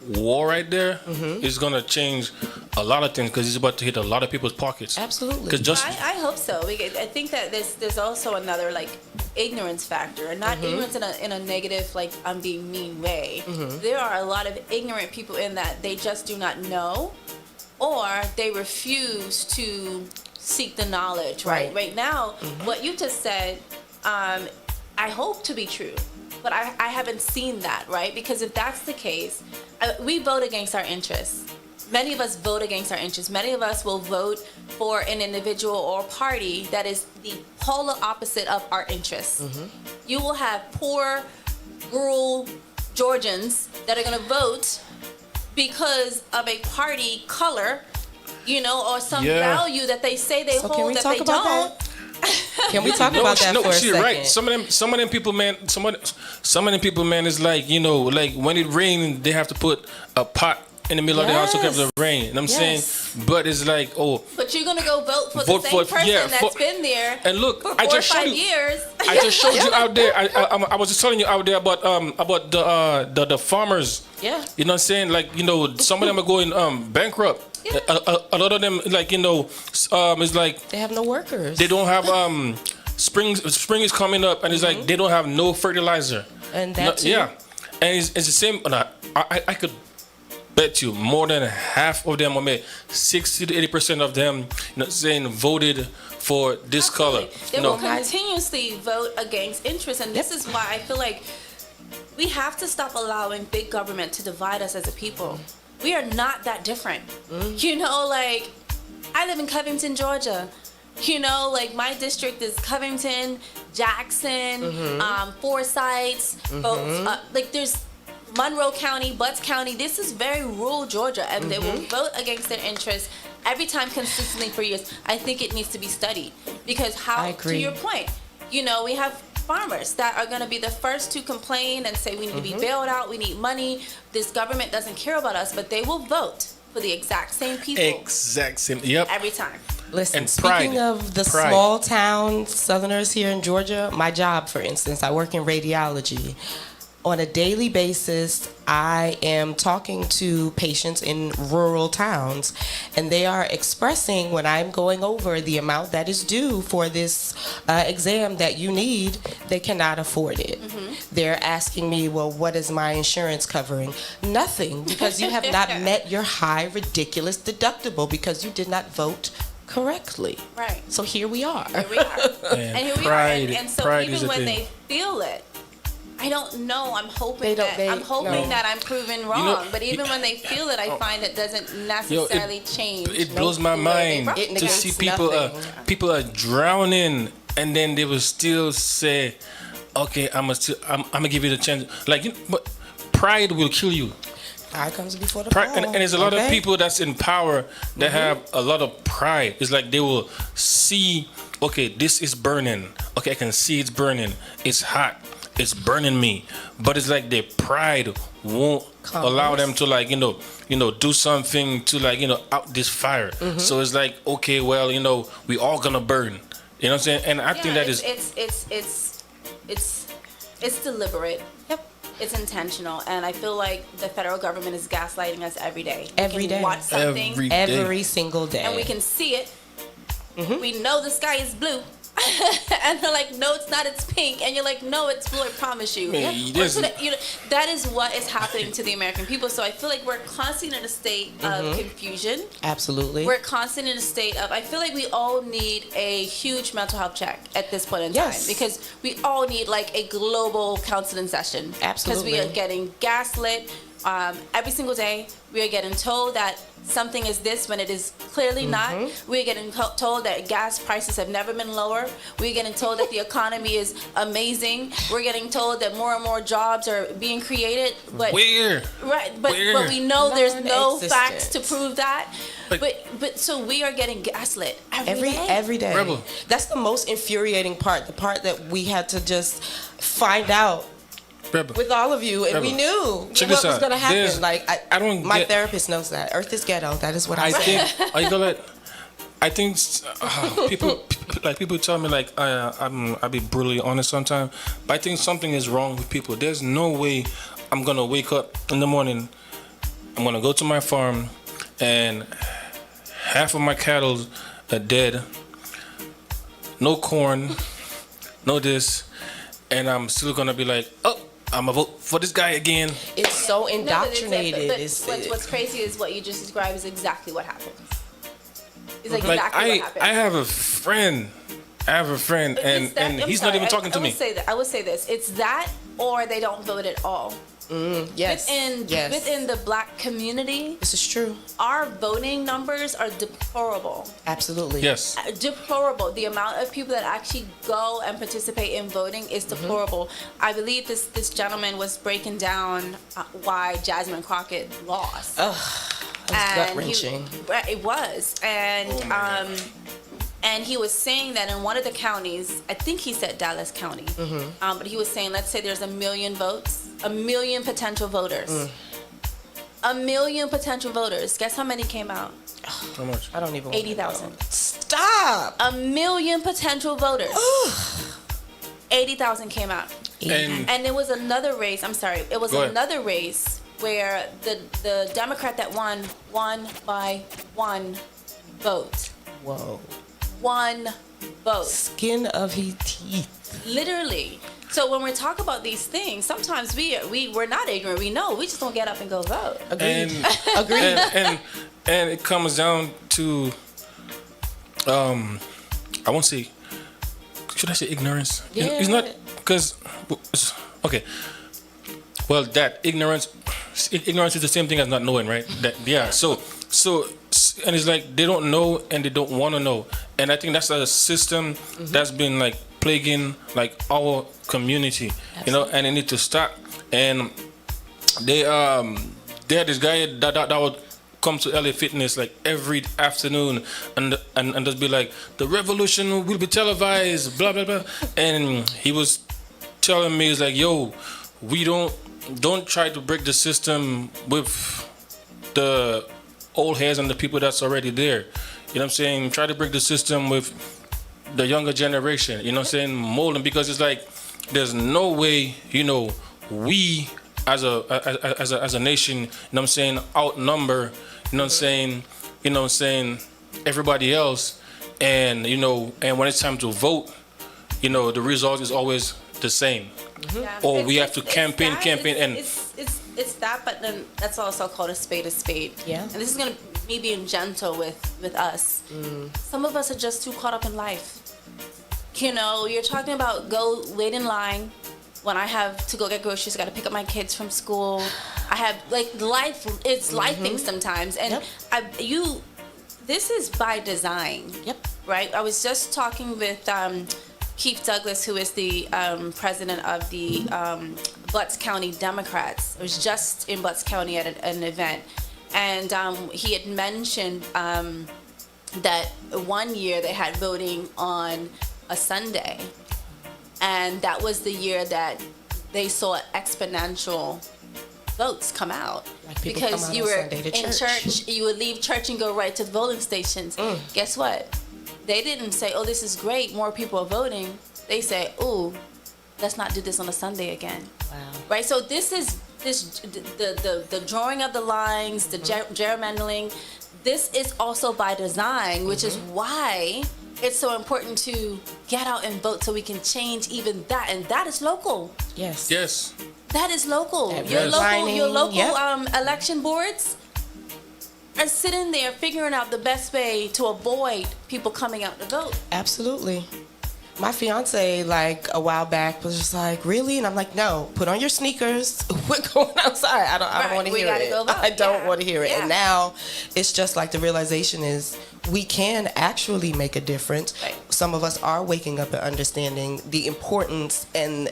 war right there is gonna change a lot of things because it's about to hit a lot of people's pockets. Absolutely. I hope so. I think that there's also another like ignorance factor, and not ignorance in a negative, like I'm being mean way. There are a lot of ignorant people in that they just do not know, or they refuse to seek the knowledge. Right now, what you just said, I hope to be true. But I haven't seen that, right? Because if that's the case, we vote against our interests. Many of us vote against our interests. Many of us will vote for an individual or party that is the polar opposite of our interests. You will have poor, rural Georgians that are going to vote because of a party color, you know, or some value that they say they hold that they don't. Can we talk about that for a second? Right. Some of them people, man, is like, you know, like when it rains, they have to put a pot in the middle of the house to cover the rain. And I'm saying, but it's like, but you're gonna go vote for the same person that's been there. And look, for 4 I or just 5 showed you. years. I just showed you out there. I was just telling you out there about the farmers. Yeah. You know what I'm saying? Like, you know, some of them are going bankrupt. Yeah. A lot of them, like, you know, it's like they have no workers. They don't have spring is coming up, and it's like they don't have no fertilizer. And that too. Yeah, and it's the same. I could bet you more than half of them, or maybe 60 to 80% of them, you know, saying voted for this color. They will continuously vote against interest, and this is why I feel like we have to stop allowing big government to divide us as a people. We are not that different. You know, like, I live in Covington, Georgia. You know, like, my district is Covington, Jackson, Forsyth, like, there's Monroe County, Butts County. This is very rural Georgia, and they will vote against their interests every time consistently for years. I think it needs to be studied because to your point, you know, we have farmers that are going to be the first to complain and say we need to be bailed out, we need money, this government doesn't care about us, but they will vote for the exact same people. Every time. Listen, and speaking of the small town Southerners here in Georgia, my job, for instance, I work in radiology. On a daily basis, I am talking to patients in rural towns, and they are expressing when I'm going over the amount that is due for this exam that you need, they cannot afford it. They're asking me, well, what is my insurance covering? Nothing, because you have not met your high, ridiculous deductible because you did not vote correctly. Right. So here we are. Here we are. And here we are. And so even when they feel it, I don't know. I'm hoping They don't- that I'm proven wrong. But even when they feel it, I find it doesn't necessarily change. It blows my mind It to see negates people. People are drowning, and then they will still say, "Okay, I'm gonna give you the chance." Like, but pride will kill you. Pride comes before the Pride, fall. and there's a lot of Okay? people that's in power that have a lot of pride. It's like they will see, okay, this is burning. Okay, I can see it's burning. It's hot. It's burning me. But it's like their pride won't allow them to, like, do something to, like, out this fire. So it's like, okay, well, we all gonna burn. You know what I'm saying? And I think that is it's deliberate. Yep. It's intentional, and I feel like the federal government is gaslighting us every day. Every we can day. watch something, Every day. Every single day. and we can see it. We know the sky is blue. And they're like, no, it's not, it's pink. And you're like, no, it's blue, I promise you. Man, Or so that, that is what is happening to the American people. So I feel like we're constantly in a state of confusion. Absolutely. We're constantly in a state of, I feel like we all need a huge mental health check at this point in time. Yes. Because we all need like a global counseling session. Absolutely. Because we are getting gaslit every single day. We are getting told that something is this when it is clearly not. We're getting told that gas prices have never been lower. We're getting told that the economy is amazing. We're getting told that more and more jobs are being created. But where? right, but we know there's no Non-existent. facts to prove that. Like- But so we are getting gaslit every day. Every day. Rebel. That's the most infuriating part. The part that we had to just find out Rebel. with all of you, and Rebel. we knew Check what this was out. going to happen. There's- Like I don't my get- therapist knows that. Earth is ghetto. That is what I say. think I think people tell me like I be brutally honest sometimes, but I think something is wrong with people. There's no way I'm gonna wake up in the morning, I'm gonna go to my farm, and half of my cattle are dead, no corn, no this, and I'm still gonna be like, oh, I'm gonna vote for this guy again. It's so No, but indoctrinated. But It's- what's crazy is what you just described is exactly what happened. It's Like exactly what happened. I have a friend, It's and that- and I'm he's sorry, not even talking to I me. would say that. I would say this. It's that, or they don't vote at all. yes. Yes. Within the black community, This is true. our voting numbers are deplorable. Absolutely. Yes. Deplorable. The amount of people that actually go and participate in voting is deplorable. I believe this gentleman was breaking down why Jasmine Crockett lost. That's gut wrenching. It was, and he was saying that in one of the counties, I think he said Dallas County, but he was saying, let's say there's 1 million votes, 1 million potential voters. 1 million potential voters. Guess how many came out? How much? I don't even. 80,000. Stop. 1 million potential voters. 80,000 came out. And there was another race. I'm sorry. It was Go ahead. another race where the Democrat that won by 1 vote. Whoa. 1 vote. Skin of his teeth. Literally. So when we talk about these things, sometimes we're not ignorant. We know. We just don't get up and go vote. And Agreed. and it comes down to I won't say, should I say ignorance? It's not, because okay, well, that ignorance is the same thing as not knowing, right? So and it's like they don't know and they don't want to know, and I think that's a system that's been like plaguing like our community. And they need to stop. And they had this guy that would come to LA Fitness like every afternoon and just be like, the revolution will be televised, blah blah blah. And he was telling me, he's like, yo, we don't try to break the system with the old heads and the people that's already there. You know what I'm saying? Try to break the system with the younger generation. You know what I'm saying? Mold them, because it's like there's no way, we as a nation, you know what I'm saying, outnumber, you know what I'm saying, everybody else, and and when it's time to vote, the result is always the same. Yeah. Or we have to campaign, and it's that, but then that's also called a spade a spade. Yeah. And this is gonna me being gentle with us. Some of us are just too caught up in life. You're talking about go wait in line, when I have to go get groceries, I got to pick up my kids from school. I have like life. It's life things sometimes, and this is by design. Yep. Right. I was just talking with Keith Douglas, who is the president of the Butts County Democrats. I was just in Butts County at an event, and he had mentioned that one year they had voting on a Sunday, and that was the year that they saw exponential votes come out, Like people because come out you on were Sunday to in church. You would leave church and go right to the voting stations. Guess what? They didn't say, "Oh, this is great, more people are voting." They say, "Ooh, let's not do this on a Sunday again." Wow. Right. So this is the drawing of the lines, the gerrymandering. This is also by design, which is why it's so important to get out and vote so we can change even that, and that is local. Yes. Yes. That is local. Yes. Your local Yep. election boards are sitting there figuring out the best way to avoid people coming out to vote. Absolutely. My fiance, like a while back, was just like, "Really?" And I'm like, "No, put on your sneakers. We're going outside. I don't want to hear it. I don't want to hear it." Yeah. And now, it's just like the realization is we can actually make a difference. Right. Some of us are waking up and understanding the importance and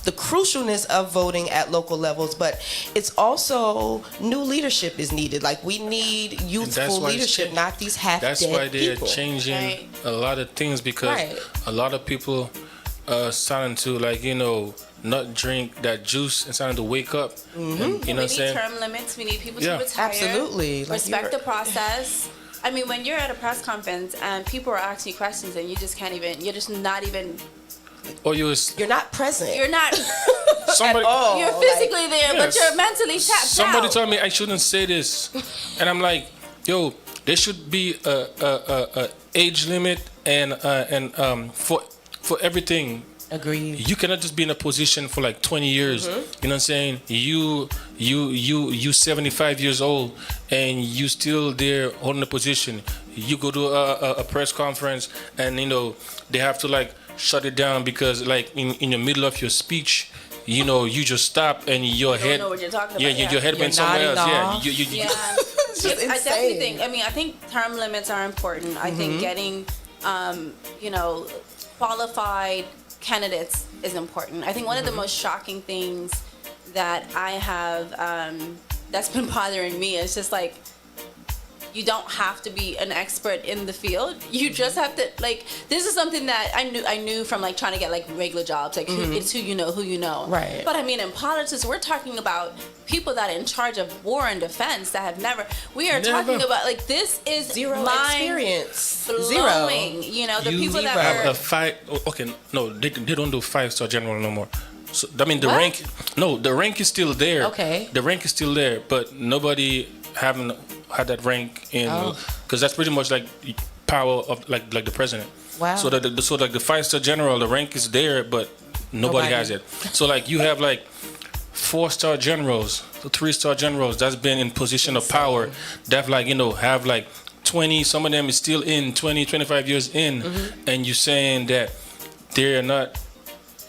the crucialness of voting at local levels, but it's also new leadership is needed. Like we need youthful leadership, not these half-dead people. That's why they're changing Right. a lot of things, because Right. a lot of people starting to not drink that juice and starting to wake up. And, you know what I'm We need saying? term limits. We need people to Yeah. retire. Absolutely. Like Respect you're- the process. I mean, when you're at a press conference and people are asking you questions and you just can't even, you're just not even, Or You're not present. you're not, somebody. At all. you're physically there, but Yes. you're mentally tapped Somebody out. told me I shouldn't say this, and I'm like, yo, there should be a age limit and for everything. Agreed. You cannot just be in a position for like 20 years. You know what I'm saying? You 75 years old and you still there holding a position. You go to a press conference and they have to like shut it down because like in the middle of your speech, you just stop and your head. know what you're talking Yeah, about, your head You're went somewhere nodding else. off. Yeah, you Yeah, I definitely think. I think term limits are important. I think getting, qualified candidates is important. I think one of the most shocking things that I have that's been bothering me is just like, you don't have to be an expert in the field. You just have to this is something that I knew from like trying to get like regular jobs. Like it's who you know. Right. But I mean, in politics, we're talking about people that are in charge of war and defense that have never. We are talking about like this is Zero mind experience. blowing. Zero. The people that have were. a five. Okay, no, they don't do 5-star general no more. So I mean the What? rank. No, the rank is still there. Okay. The rank is still there, but nobody haven't had that rank in because that's pretty much like power of like the president. Wow. So the 5-star general, the rank is there, but nobody has it. So like you have like 4-star generals, 3-star generals that's been in position of power that have like 20. Some of them is still in 20, 25 years in, and you're saying that they're not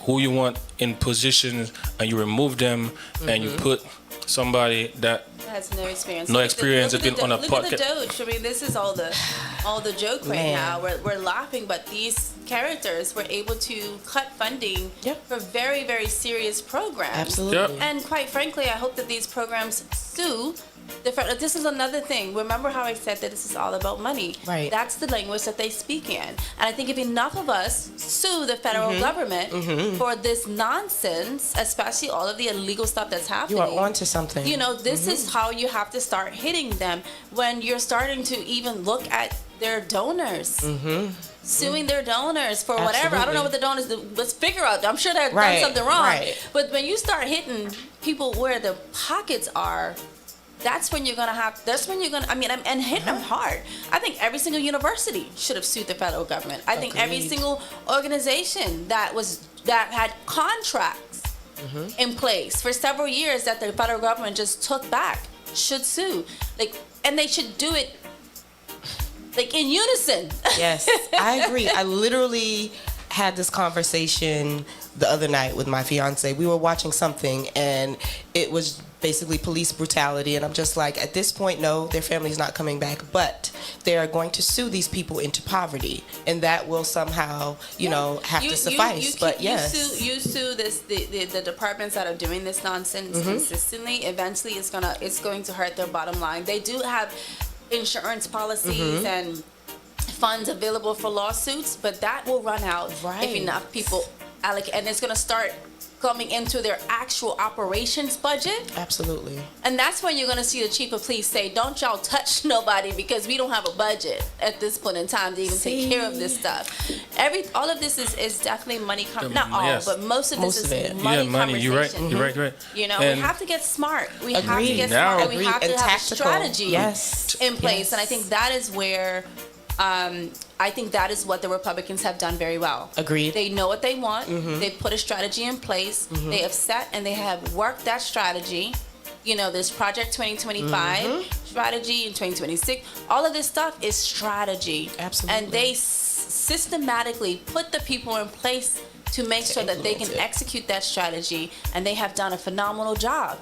who you want in positions, and you remove them and you put somebody that Has no experience. No experience, Look has been on a Look at the podcast. Doge. I mean, this is all the joke right Man. now. We're laughing, but these characters were able to cut funding for very, very serious programs. Absolutely. Yep. And quite frankly, I hope that these programs sue. This is another thing. Remember how I said that this is all about money? Right. That's the language that they speak in. And I think if enough of us sue the federal government for this nonsense, especially all of the illegal stuff that's happening. You are onto something. This is how you have to start hitting them when you're starting to even look at their donors. Suing their donors for whatever. I don't know what the donors do. Let's figure out. I'm sure they've done something wrong. Right. But when you start hitting people where the pockets are, that's when you're gonna and hit them hard. I think every single university should have sued the federal government. I think every Agreed. single organization that had contracts in place for several years that the federal government just took back should sue. And they should do it in unison. Yes, I agree. I literally had this conversation the other night with my fiance. We were watching something, and it was basically police brutality, and I'm just like, at this point, no, their family's not coming back, but they are going to sue these people into poverty, and that will somehow, have to suffice. But yes, you sue the departments that are doing this nonsense consistently. Eventually, it's going to hurt their bottom line. They do have insurance policies and funds available for lawsuits, but that will run out if enough people allocate, and it's going to start coming into their actual operations budget. Absolutely. And that's when you're going to see the chief of police say, don't y'all touch nobody because we don't have a budget at this point in time to even take care of this stuff. All of this is definitely money. Not all, but most of this is money. Money. You're right. You're right. We have to get smart. We have to Agreed. get smart. And we Agreed. have to And have tactical. a strategy in place. Yes. And I think that is where I think that is what the Republicans have done very well. Agreed. They know what they want. They've put a strategy in place. They have set and they have worked that strategy. This Project 2025 strategy in 2026. All of this stuff is strategy. Absolutely. And they systematically put the people in place to make sure that they can execute that strategy. And they have done a phenomenal job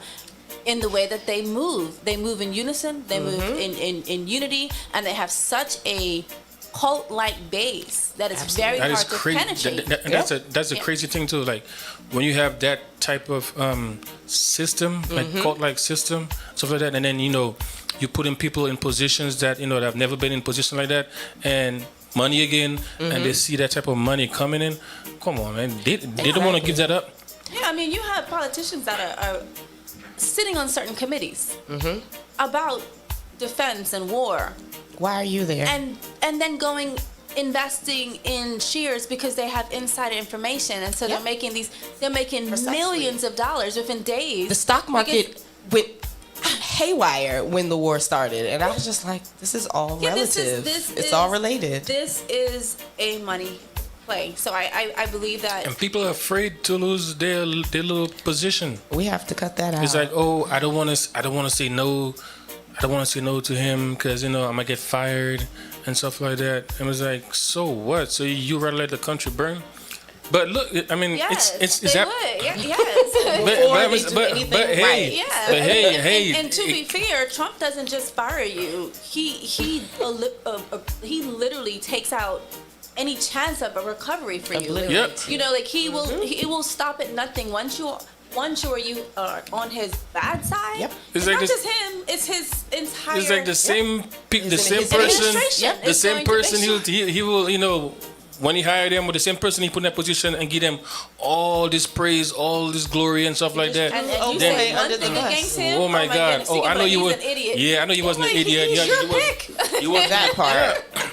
in the way that they move. They move in unison. They move in unity. And they have such a cult-like base that is very hard to penetrate. That's a crazy thing too. Like when you have that type of system, like cult-like system, stuff like that, and then you put in people in positions that that have never been in position like that, and money again, and they see that type of money coming in. Come on, man, they don't want to give that up. Yeah, I mean, you have politicians that are sitting on certain committees about defense and war. Why are you there? And then investing in shares because they have insider information, and so they're making millions of dollars within days. The stock market went haywire when the war started, and I was just like, this is all relative. It's all related. This is a money play. So I believe that. And people are afraid to lose their little position. We have to cut that out. It's like, oh, I don't want to say no. I don't want to say no to him because I might get fired and stuff like that. And it's like, so what? So you rather let the country burn? But look, I mean, yes, it's they that. Would. Yes. But hey. And to be fair, Trump doesn't just fire you. He literally takes out any chance of a recovery for you. Yep. He will stop at nothing once you are on his bad side. Yep. It's not just him; it's his entire. It's like the same person. Yep. The same person. He will. When he hired them, with the same person he put in that position and give them all this praise, all this glory and stuff like that. And you say one thing against him. Oh my God! Goodness, I know you were. An idiot. Yeah, I know you wasn't an idiot. He's your pick. You was that part. Yeah.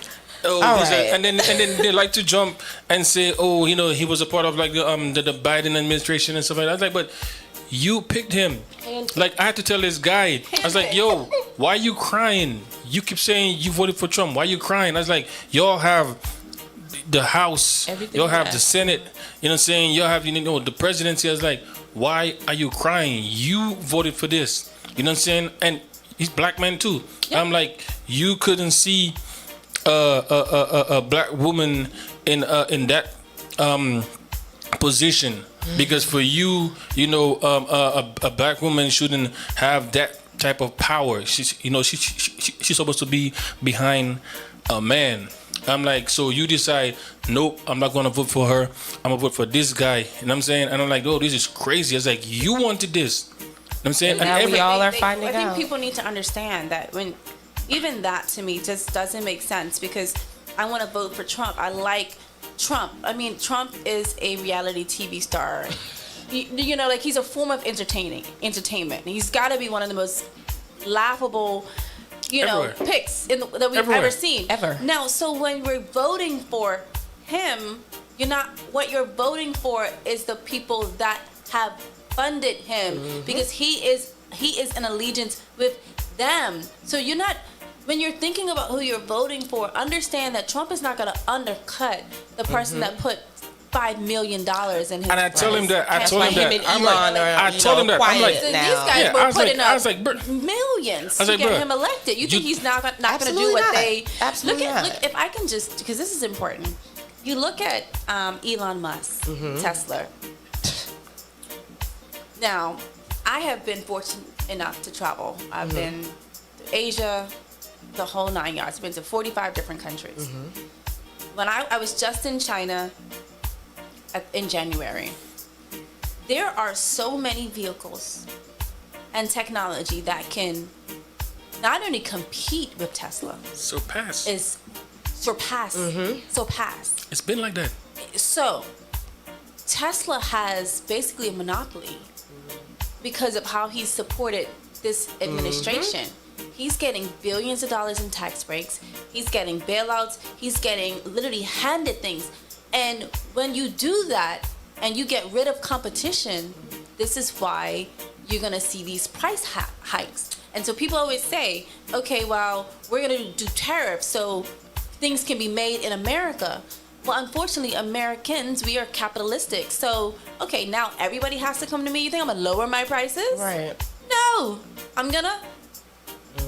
Oh, right. And then they like to jump and say, oh, he was a part of like the Biden administration and stuff like that. I was like, but you picked him. Like I had to tell this guy, I was like, yo, why you crying? You keep saying you voted for Trump. Why you crying? I was like, y'all have the House, y'all have the Senate. You know what I'm saying? Y'all have the presidency. I was like, why are you crying? You voted for this. You know what I'm saying? And he's black man too. Yep. I'm like, you couldn't see a black woman in that position because for you, a black woman shouldn't have that type of power. She's supposed to be behind a man. I'm like, so you decide, nope, I'm not gonna vote for her. I'm gonna vote for this guy. And I'm saying, and I'm like, oh, this is crazy. It's like you wanted this. You know what I'm saying, and now we all are finding out. I think people need to understand that even that to me just doesn't make sense because I want to vote for Trump. I like Trump. I mean, Trump is a reality TV star. He's a form of entertainment. He's got to be one of the most laughable, picks that we've ever seen. Ever. Now, so when we're voting for him, what you're voting for is the people that have funded him because he is in allegiance with them. So you're not. When you're thinking about who you're voting for, understand that Trump is not going to undercut the person that put $5 million in his. And I told him that. I'm like, I told him that. I'm like, these guys were putting up like, millions to get him elected. You think he's not going to do what they? Absolutely Look, if I can just, because this is important. you look at Elon Musk, Tesla. Now, I have been fortunate enough to travel. I've been to Asia, the whole 9 yards. I've been to 45 different countries. When I was just in China in January, there are so many vehicles and technology that can not only compete with Tesla, Surpass. surpass. It's been like that. So, Tesla has basically a monopoly because of how he's supported this administration. He's getting billions of dollars in tax breaks. He's getting bailouts. He's getting literally handed things. And when you do that and you get rid of competition, this is why you're going to see these price hikes. And so people always say, okay, well, we're going to do tariffs so things can be made in America. Well, unfortunately, Americans, we are capitalistic. So, okay, now everybody has to come to me. You think I'm going to lower my prices? Right. No. I'm going to?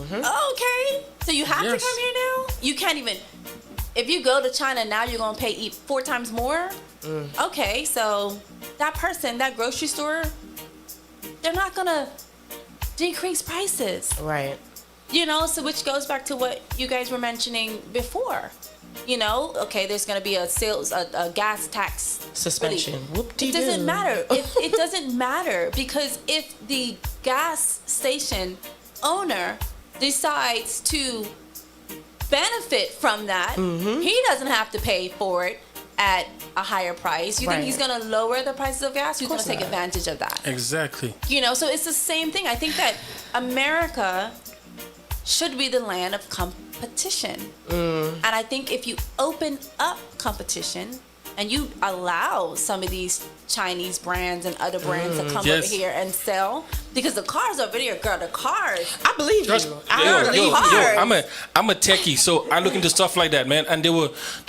Okay. So you have to Yes. come here now? You can't even. If you go to China now, you're going to pay 4 times more? Okay, so that person, that grocery store, they're not going to decrease prices. Right. You know, so which goes back to what you guys were mentioning before. You know, okay, there's going to be a gas tax Suspension. relief. Whoop-de-doo. It doesn't matter. It doesn't matter because if the gas station owner decides to benefit from that, he doesn't have to pay for it at a higher price. You think he's Right. going to lower the prices of gas? Who's going to course take not. advantage of that? Exactly. You know, so it's the same thing. I think that America should be the land of competition. And I think if you open up competition and you allow some of these Chinese brands and other brands to come Yes. over here and sell, because the cars over there, girl, the cars. I believe Trust- you. I'm a techie, so I look into stuff like that, man. And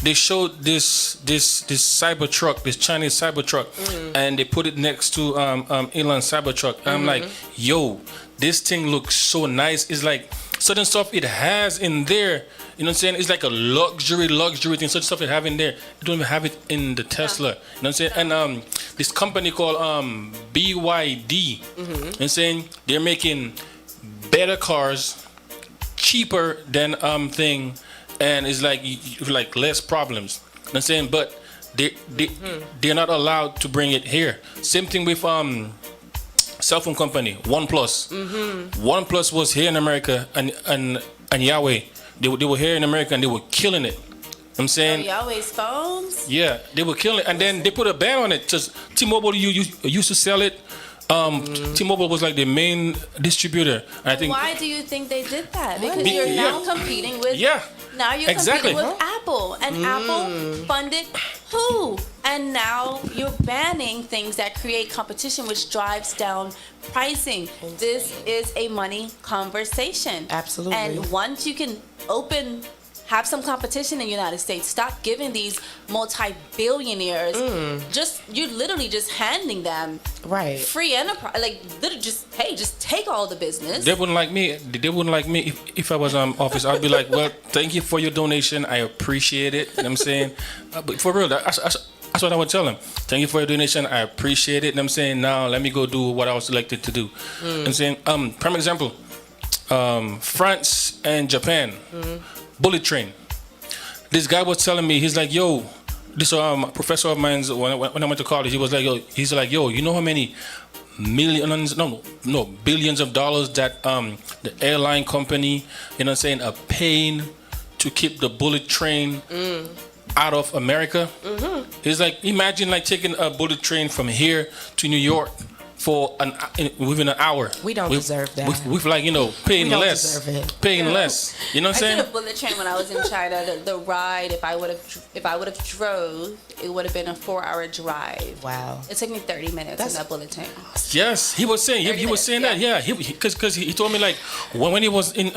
they showed this cyber truck, this Chinese cyber truck, and they put it next to Elon's cyber truck. And I'm like, yo, this thing looks so nice. It's like certain stuff it has in there. You know what I'm saying? It's like a luxury thing. Such stuff it have in there. They don't even have it in the Tesla. You know what I'm saying? And this company called BYD. You know what I'm saying? They're making better cars, cheaper than thing, and it's like less problems. You know what I'm saying? But they're not allowed to bring it here. Same thing with cell phone company OnePlus. OnePlus was here in America, and Yahweh. They were here in America and they were killing it. You know what I'm saying? Yahweh's phones? Yeah, they were killing it. And then they put a ban on it. Just T-Mobile used to sell it. T-Mobile was like the main distributor. And I think Why do you think they did that? Because Be- you're now yeah. competing with now you're Exactly. competing with Apple, and Apple funded who? And now you're banning things that create competition, which drives down pricing. This is a money conversation. Absolutely. And once you can have some competition in the United States, stop giving these multi-billionaires you're literally just handing them Right. free enterprise, like literally just take all the business. they wouldn't like me. They wouldn't like me if I was office. I'd be like, well, thank you for your donation. I appreciate it. You know what I'm saying? But for real, that's what I would tell them. Thank you for your donation. I appreciate it. You know what I'm saying? Now let me go do what I was elected to do. You know what I'm saying? Prime example, France and Japan, bullet train. This guy was telling me, he's like, yo, this professor of mine, when I went to college, he was like, yo, you know how many billions of dollars that the airline company, you know what I'm saying, are paying to keep the bullet train out of America? It's like, imagine like taking a bullet train from here to New York for within an hour. We don't deserve that. With like, paying We don't less. deserve it. Paying less. You know what I'm I saying? did a bullet train when I was in China. The ride, if I would have drove, it would have been a 4-hour drive. Wow. It took me 30 minutes in that bullet train. Yes, he was saying. He was saying that. Yeah, because he told me like when he was in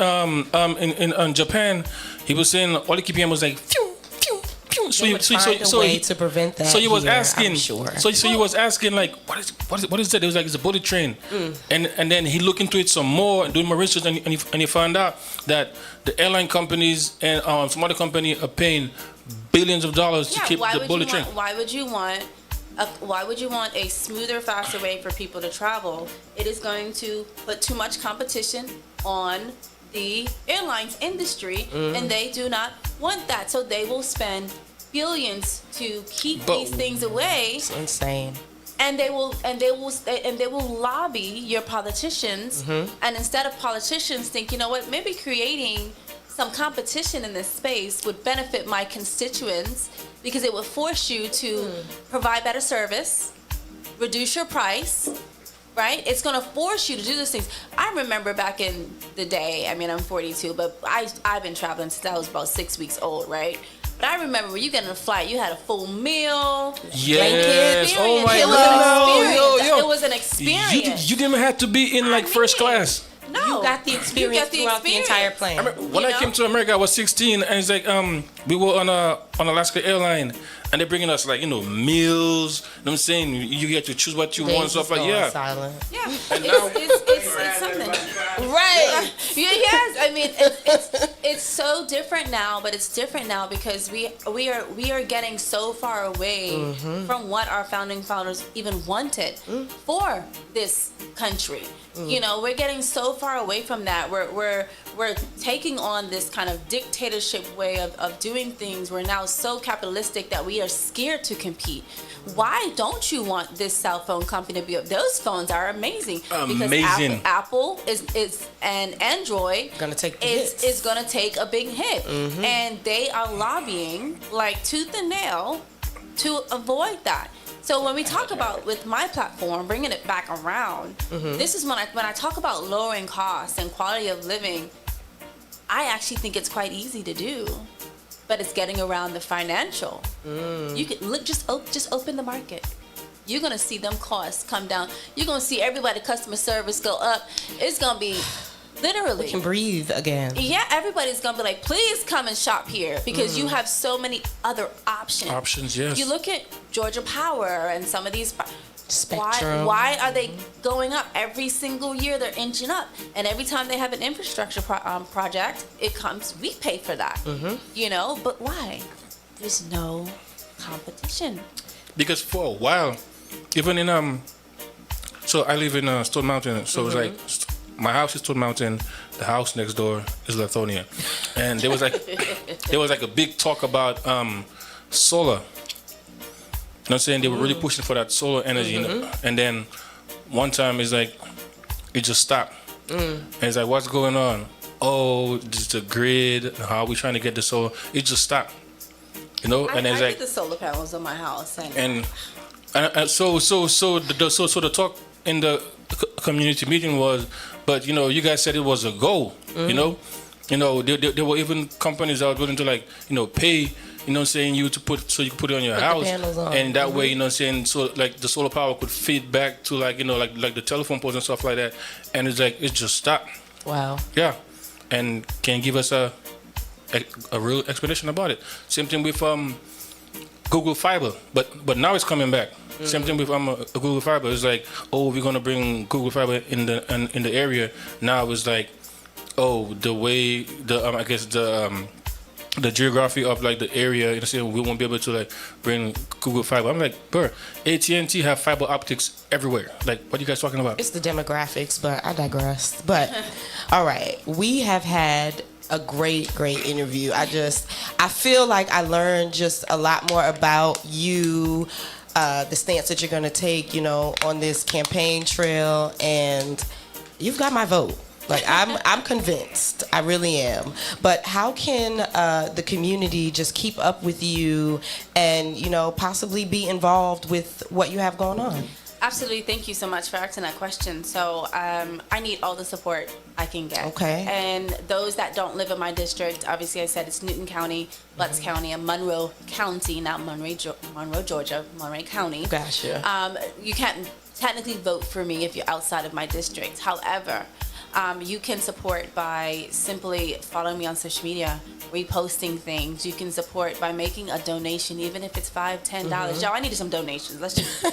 Japan, he was saying all the KPM was like phew, phew, phew. They would find a way to prevent that. So he was here, asking. I'm sure. So he was asking like, what is that? It was like it's a bullet train, and then he looked into it some more, doing more research, and he found out that the airline companies and some other company are paying billions of dollars to keep why the would bullet you train. want, why would you want a smoother, faster way for people to travel? It is going to put too much competition on the airlines industry, and they do not want that. So they will spend billions to keep these things away. It's insane. And they will lobby your politicians. And instead of politicians think, you know what, maybe creating some competition in this space would benefit my constituents, because it would force you to provide better service, reduce your price, right? It's going to force you to do those things. I remember back in the day, I mean, I'm 42, but I've been traveling since I was about 6 weeks old, right? But I remember when you get on a flight, you had a full meal. Yes. Oh my it was God. an experience. Yo. It was an experience. You didn't have to be in like first class. No, You got the experience throughout the entire plane. When I came to America, I was 16, and it's like we were on Alaska airline, and they're bringing us like meals. You know what I'm saying? You get to choose what you want, stuff like Silent. Yeah, it's something. Right. Yes, I mean it's so different now, but it's different now because we are getting so far away from what our founding fathers even wanted for this country. You know, we're getting so far away from that. We're taking on this kind of dictatorship way of doing things. We're now so capitalistic that we are scared to compete. Why don't you want this cell phone company to be up? Those phones are amazing. Amazing. Because Apple is and Android Gonna take the is going to take a big hit. And they are lobbying like tooth and nail to avoid that. So when we talk about, with my platform, bringing it back around, this is when I talk about lowering costs and quality of living, I actually think it's quite easy to do, but it's getting around the financial. You can look, just open the market. You're gonna see them costs come down. You're gonna see everybody customer service go up. It's gonna be literally. We can breathe again. Yeah, everybody's gonna be like, please come and shop here, because you have so many other options. Options, yes. You look at Georgia Power and some of these. Spectrum. Why are they going up every single year? They're inching up, and every time they have an infrastructure project, it comes. We pay for that, you know. But why? There's no competition. Because for a while, even in so I live in Stone Mountain, so it's like my house is Stone Mountain, the house next door is Lithonia, and there was like a big talk about solar. You know what I'm saying? They were really pushing for that solar energy, you know? And then one time it's like it just stopped, and it's like, what's going on? Oh, just the grid. How are we trying to get the solar? It just stopped, you know. And it's I like get the solar panels on my house, and so the talk in the community meeting was, but you guys said it was a goal, you know, there were even companies that were willing to pay, saying you to put, so you could put it on your house, and that way, saying, so like the solar power could feed back to like the telephone poles and stuff like that, and it's like it just stopped. Wow. Yeah, and can you give us a real explanation about it? Same thing with Google Fiber, but now it's coming back. Same thing with Google Fiber. It's like, oh, we're gonna bring Google Fiber in the area. Now it's like, oh, the way I guess the geography of like the area, we won't be able to like bring Google Fiber. I'm like, bro, AT&T have fiber optics everywhere. Like, what are you guys talking about? It's the demographics, but I digress. But all right, we have had a great interview. I feel like I learned just a lot more about you, the stance that you're going to take, on this campaign trail, and you've got my vote. Like, I'm convinced. I really am. But how can the community just keep up with you and, possibly be involved with what you have going on? Absolutely. Thank you so much for asking that question. So I need all the support I can get. Okay. And those that don't live in my district, obviously I said it's Newton County, Butts County, and Monroe County, not Monroe, Georgia, Monroe County. Gotcha. You can't technically vote for me if you're outside of my district. However, you can support by simply following me on social media, reposting things. You can support by making a donation, even if it's $5, $10. Y'all, I needed some donations. Let's just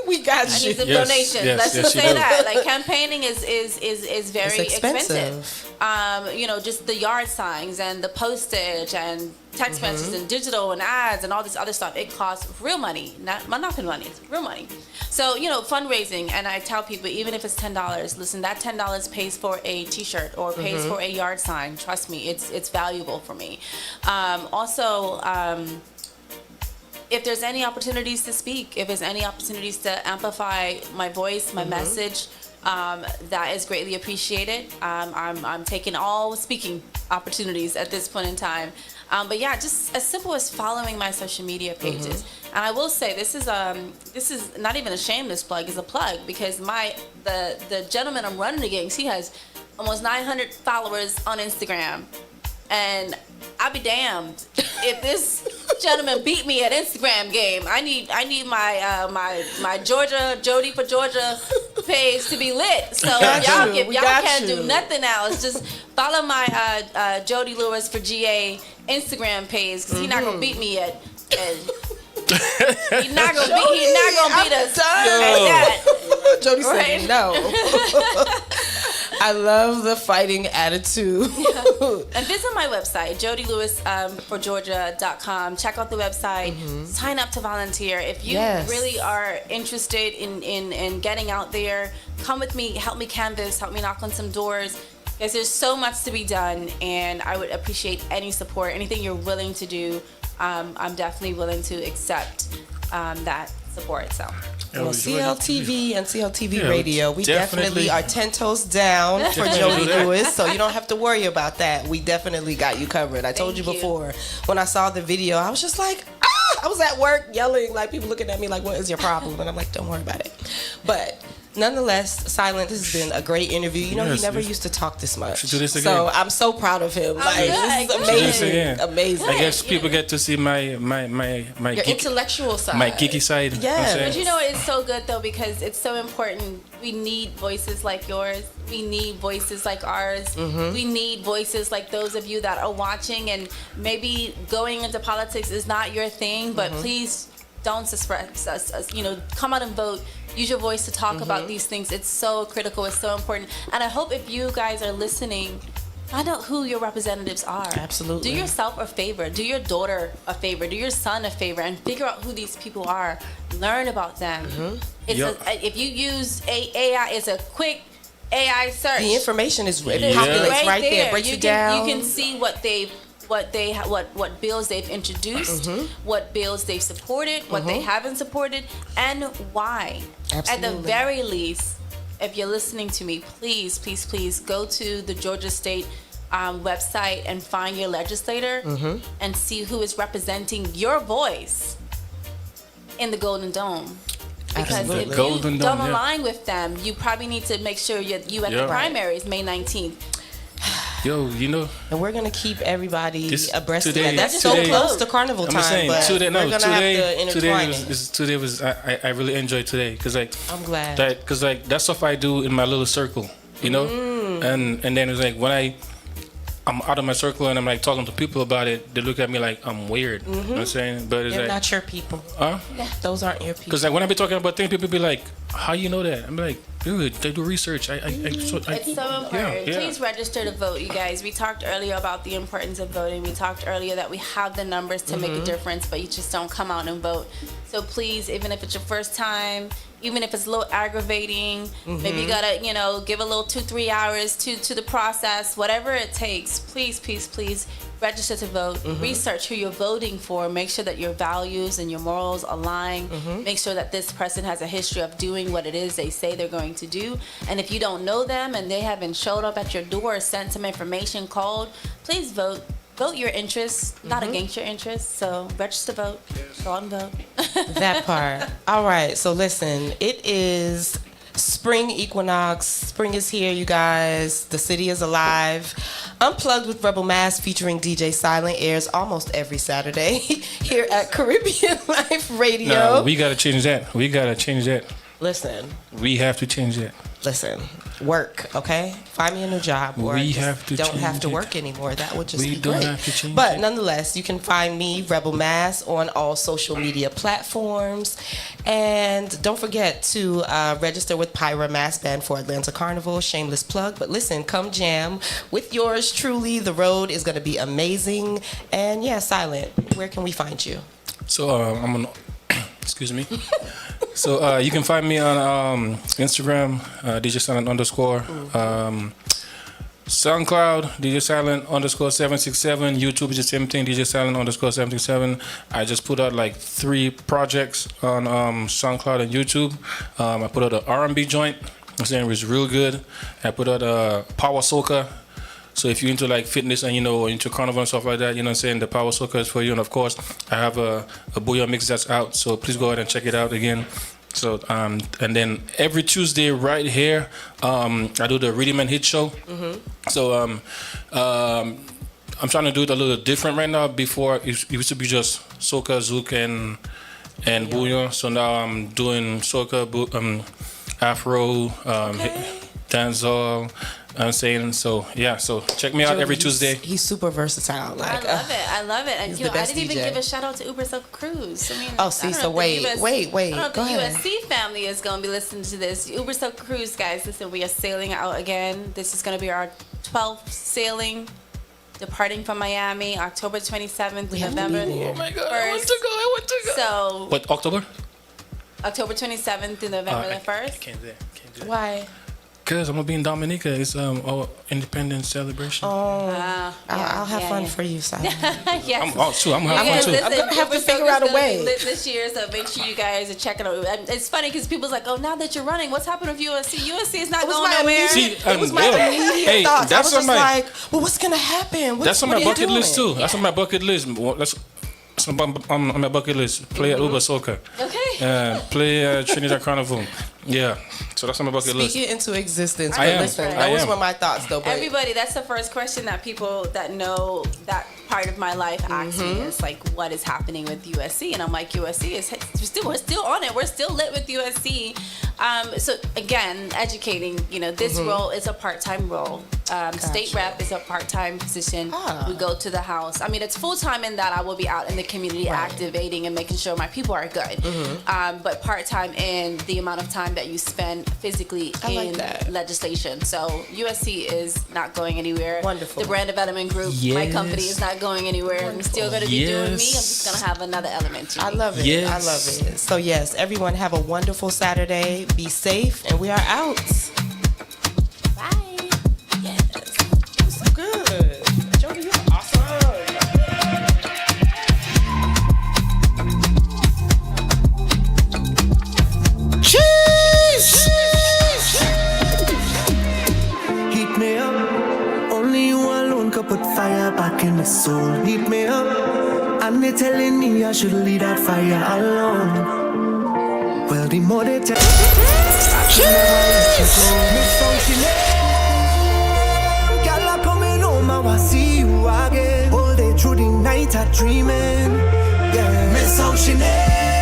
We got I you. need some Yes, donations. yes, Let's yes, just you say do. that. Like campaigning is very It's expensive. expensive. Just the yard signs and the postage and text messages and digital and ads and all this other stuff. It costs real money, not nothing money. It's real money. So fundraising, and I tell people, even if it's $10, listen, that $10 pays for a T-shirt or pays for a yard sign. Trust me, it's valuable for me. Also. If there's any opportunities to speak, if there's any opportunities to amplify my voice, my message, that is greatly appreciated. I'm taking all speaking opportunities at this point in time. But yeah, just as simple as following my social media pages. And I will say this is not even a shameless plug, it's a plug, because the gentleman I'm running against, he has almost 900 followers on Instagram. And I'll be damned if this gentleman beat me at Instagram game. I need my Georgia Jody for Georgia page to be lit. So y'all can't do nothing else. Just follow my Jody Lewis for GA Instagram page, because he's not gonna beat me at. He's not gonna beat us at that. Jody Right. said no. I love the fighting attitude. And visit my website, jodylewisforgeorgia.com. Check out the website. Sign up to volunteer. If you really are interested in getting out there, come with me, help me canvas, help me knock on some doors. Because there's so much to be done, and I would appreciate any support, anything you're willing to do. I'm definitely willing to accept that support. So. Well, CLTV and CLTV Yeah, Radio, we definitely are 10 toes down for Jody Lewis, so you don't have to worry about that. We definitely got you covered. I told you before, when I saw the video, I was just like, I was at work yelling, like people looking at me like, what is your problem? And I'm like, don't worry about it. But nonetheless, Silent, this has been a great interview. You know, he never used to talk this much. Should do this again. So I'm so proud of him. Like, this is amazing. Amazing. I guess people get to see my your intellectual side. my geeky side. Yeah. But it's so good though, because it's so important. We need voices like yours. We need voices like ours. We need voices like those of you that are watching, and maybe going into politics is not your thing, but please don't suppress us. Come out and vote. Use your voice to talk about these things. It's so critical. It's so important. And I hope if you guys are listening, find out who your representatives are. Absolutely. Do yourself a favor. Do your daughter a favor. Do your son a favor, and figure out who these people are. Learn about them. If you use AI, it's a quick AI search. The information is populates right there. Breaks it down. You can see what bills they've introduced, what bills they've supported, what they haven't supported, and why. Absolutely. At the very least, if you're listening to me, please, please, please go to the Georgia State website and find your legislator and see who is representing your voice in the Golden Dome. Because if you don't align with them, you probably need to make sure you at the primaries May 19th. Yo, and we're gonna keep everybody abreast of today, that. That's so close to carnival time. I'm saying, but today have to intertwine it. today was I really enjoyed today, because I'm glad because that's stuff I do in my little circle, and then it's like when I'm out of my circle and I'm like talking to people about it, they look at me like I'm weird. You know what I'm saying? But it's they're like, not your people. Huh? Those aren't your people. Because when I be talking about things, people be like, "How you know that?" I'm like, "Dude, they do research." It's so important. Yeah. Please register to vote, you guys. We talked earlier about the importance of voting. We talked earlier that we have the numbers to make a difference, but you just don't come out and vote. So please, even if it's your first time, even if it's a little aggravating, maybe you gotta, give a little 2-3 hours to the process, whatever it takes, please, please, please register to vote. Research who you're voting for. Make sure that your values and your morals align. Make sure that this person has a history of doing what it is they say they're going to do. And if you don't know them and they haven't showed up at your door, sent some information, called, please vote. Vote your interests, not against your interests. So register to vote. Go out and vote. That part. All right. So listen, it is spring equinox. Spring is here, you guys. The city is alive. Unplugged with Rebel Mass featuring DJ Silent airs almost every Saturday here at Caribbean Life Radio. No, we gotta change that. Listen. We have to change that. Listen. work, okay? Find me a new job, or We just have to don't have change to it. work anymore. That would just We be don't great. have to change But it. nonetheless, you can find me, Rebel Mass, on all social media platforms. And don't forget to register with Pyra Mass Band for Atlanta Carnival. Shameless plug. But listen, come jam with yours truly. The road is going to be amazing. And yeah, Silent, where can we find you? So I'm on. Excuse me. So you can find me on Instagram, DJ Silent _. SoundCloud, DJ Silent _767. YouTube is the same thing, DJ Silent _767. I just put out like 3 projects on SoundCloud and YouTube. I put out an R&B joint. I'm saying it was real good. I put out a Power Soca. So if you're into like fitness and into carnival and stuff like that, you know what I'm saying, the Power Soca is for you. And of course, I have a Booyah mix that's out. So please go ahead and check it out again. So and then every Tuesday right here, I do the Rhythm and Hit show. So I'm trying to do it a little different right now. Before it used to be just soca, zouk, and bouillon. So now I'm doing soca, afro, dancehall. I'm saying so. Yeah. So check me out every Tuesday. He's super versatile. I love it. I love it. And he's yo, the I best didn't even DJ. give a shout out to Uber Silk Cruise. I mean, Oh, see, I don't so know if the wait. I don't know if Go the ahead. USC family is going to be listening to this. Uber Silk Cruise, guys, listen, we are sailing out again. This is going to be our 12th sailing, departing from Miami, October 27th to November. Oh my God! 1st. I want to go. So, What, October? October 27th to November the 1st. Can't do that. Why? Cause I'm gonna be in Dominica. It's our Independence celebration. I'll have fun for you, Silent. Yes. I'm having fun too. I'm gonna have to figure out a way. Lit this year, so make sure you guys are checking out. And it's funny because people's like, "Oh, now that you're running, what's happened with USC? USC is not It was going my nowhere." immediate, See, it was my yeah. immediate Hey, thoughts. I that's was on just my- like, well, what's gonna happen? That's on what my are you bucket list doing? too. That's on my bucket list. That's on my bucket list. Play at Uber Soca. Okay. Play Trinidad Carnival. Yeah. So that's on my bucket list. Speak it into existence. I But am. listen, I those am. were my thoughts, though. But Everybody, that's the first question that people that know that part of my life ask me is like, what is happening with USC? And I'm like, USC is we're still on it. We're still lit with USC. So again, educating. This role is a part-time role. State rep is a part-time position. We go to the house. I mean, it's full-time in that I will be out in the community activating and making sure my people are good. But part-time in the amount of time that you spend physically in legislation. So USC is not going anywhere. Wonderful. The brand development group, my company, is not going anywhere. I'm still going to be doing me. I'm just going to have another element to me. I love it. Yes. I love it. So yes, everyone have a wonderful Saturday. Be safe, and we are out. Bye. Yes. You're so good. Jody, you're awesome. Cheese! Heat me up. Only you alone could put fire back in my soul. Heat me up. And they telling me I should leave that fire alone. Well, the more they tell I should never let you go. Misfunctioning. Girl, I coming home, I want see you again. All day through the night, I dreaming. Yeah. Misfunctioning.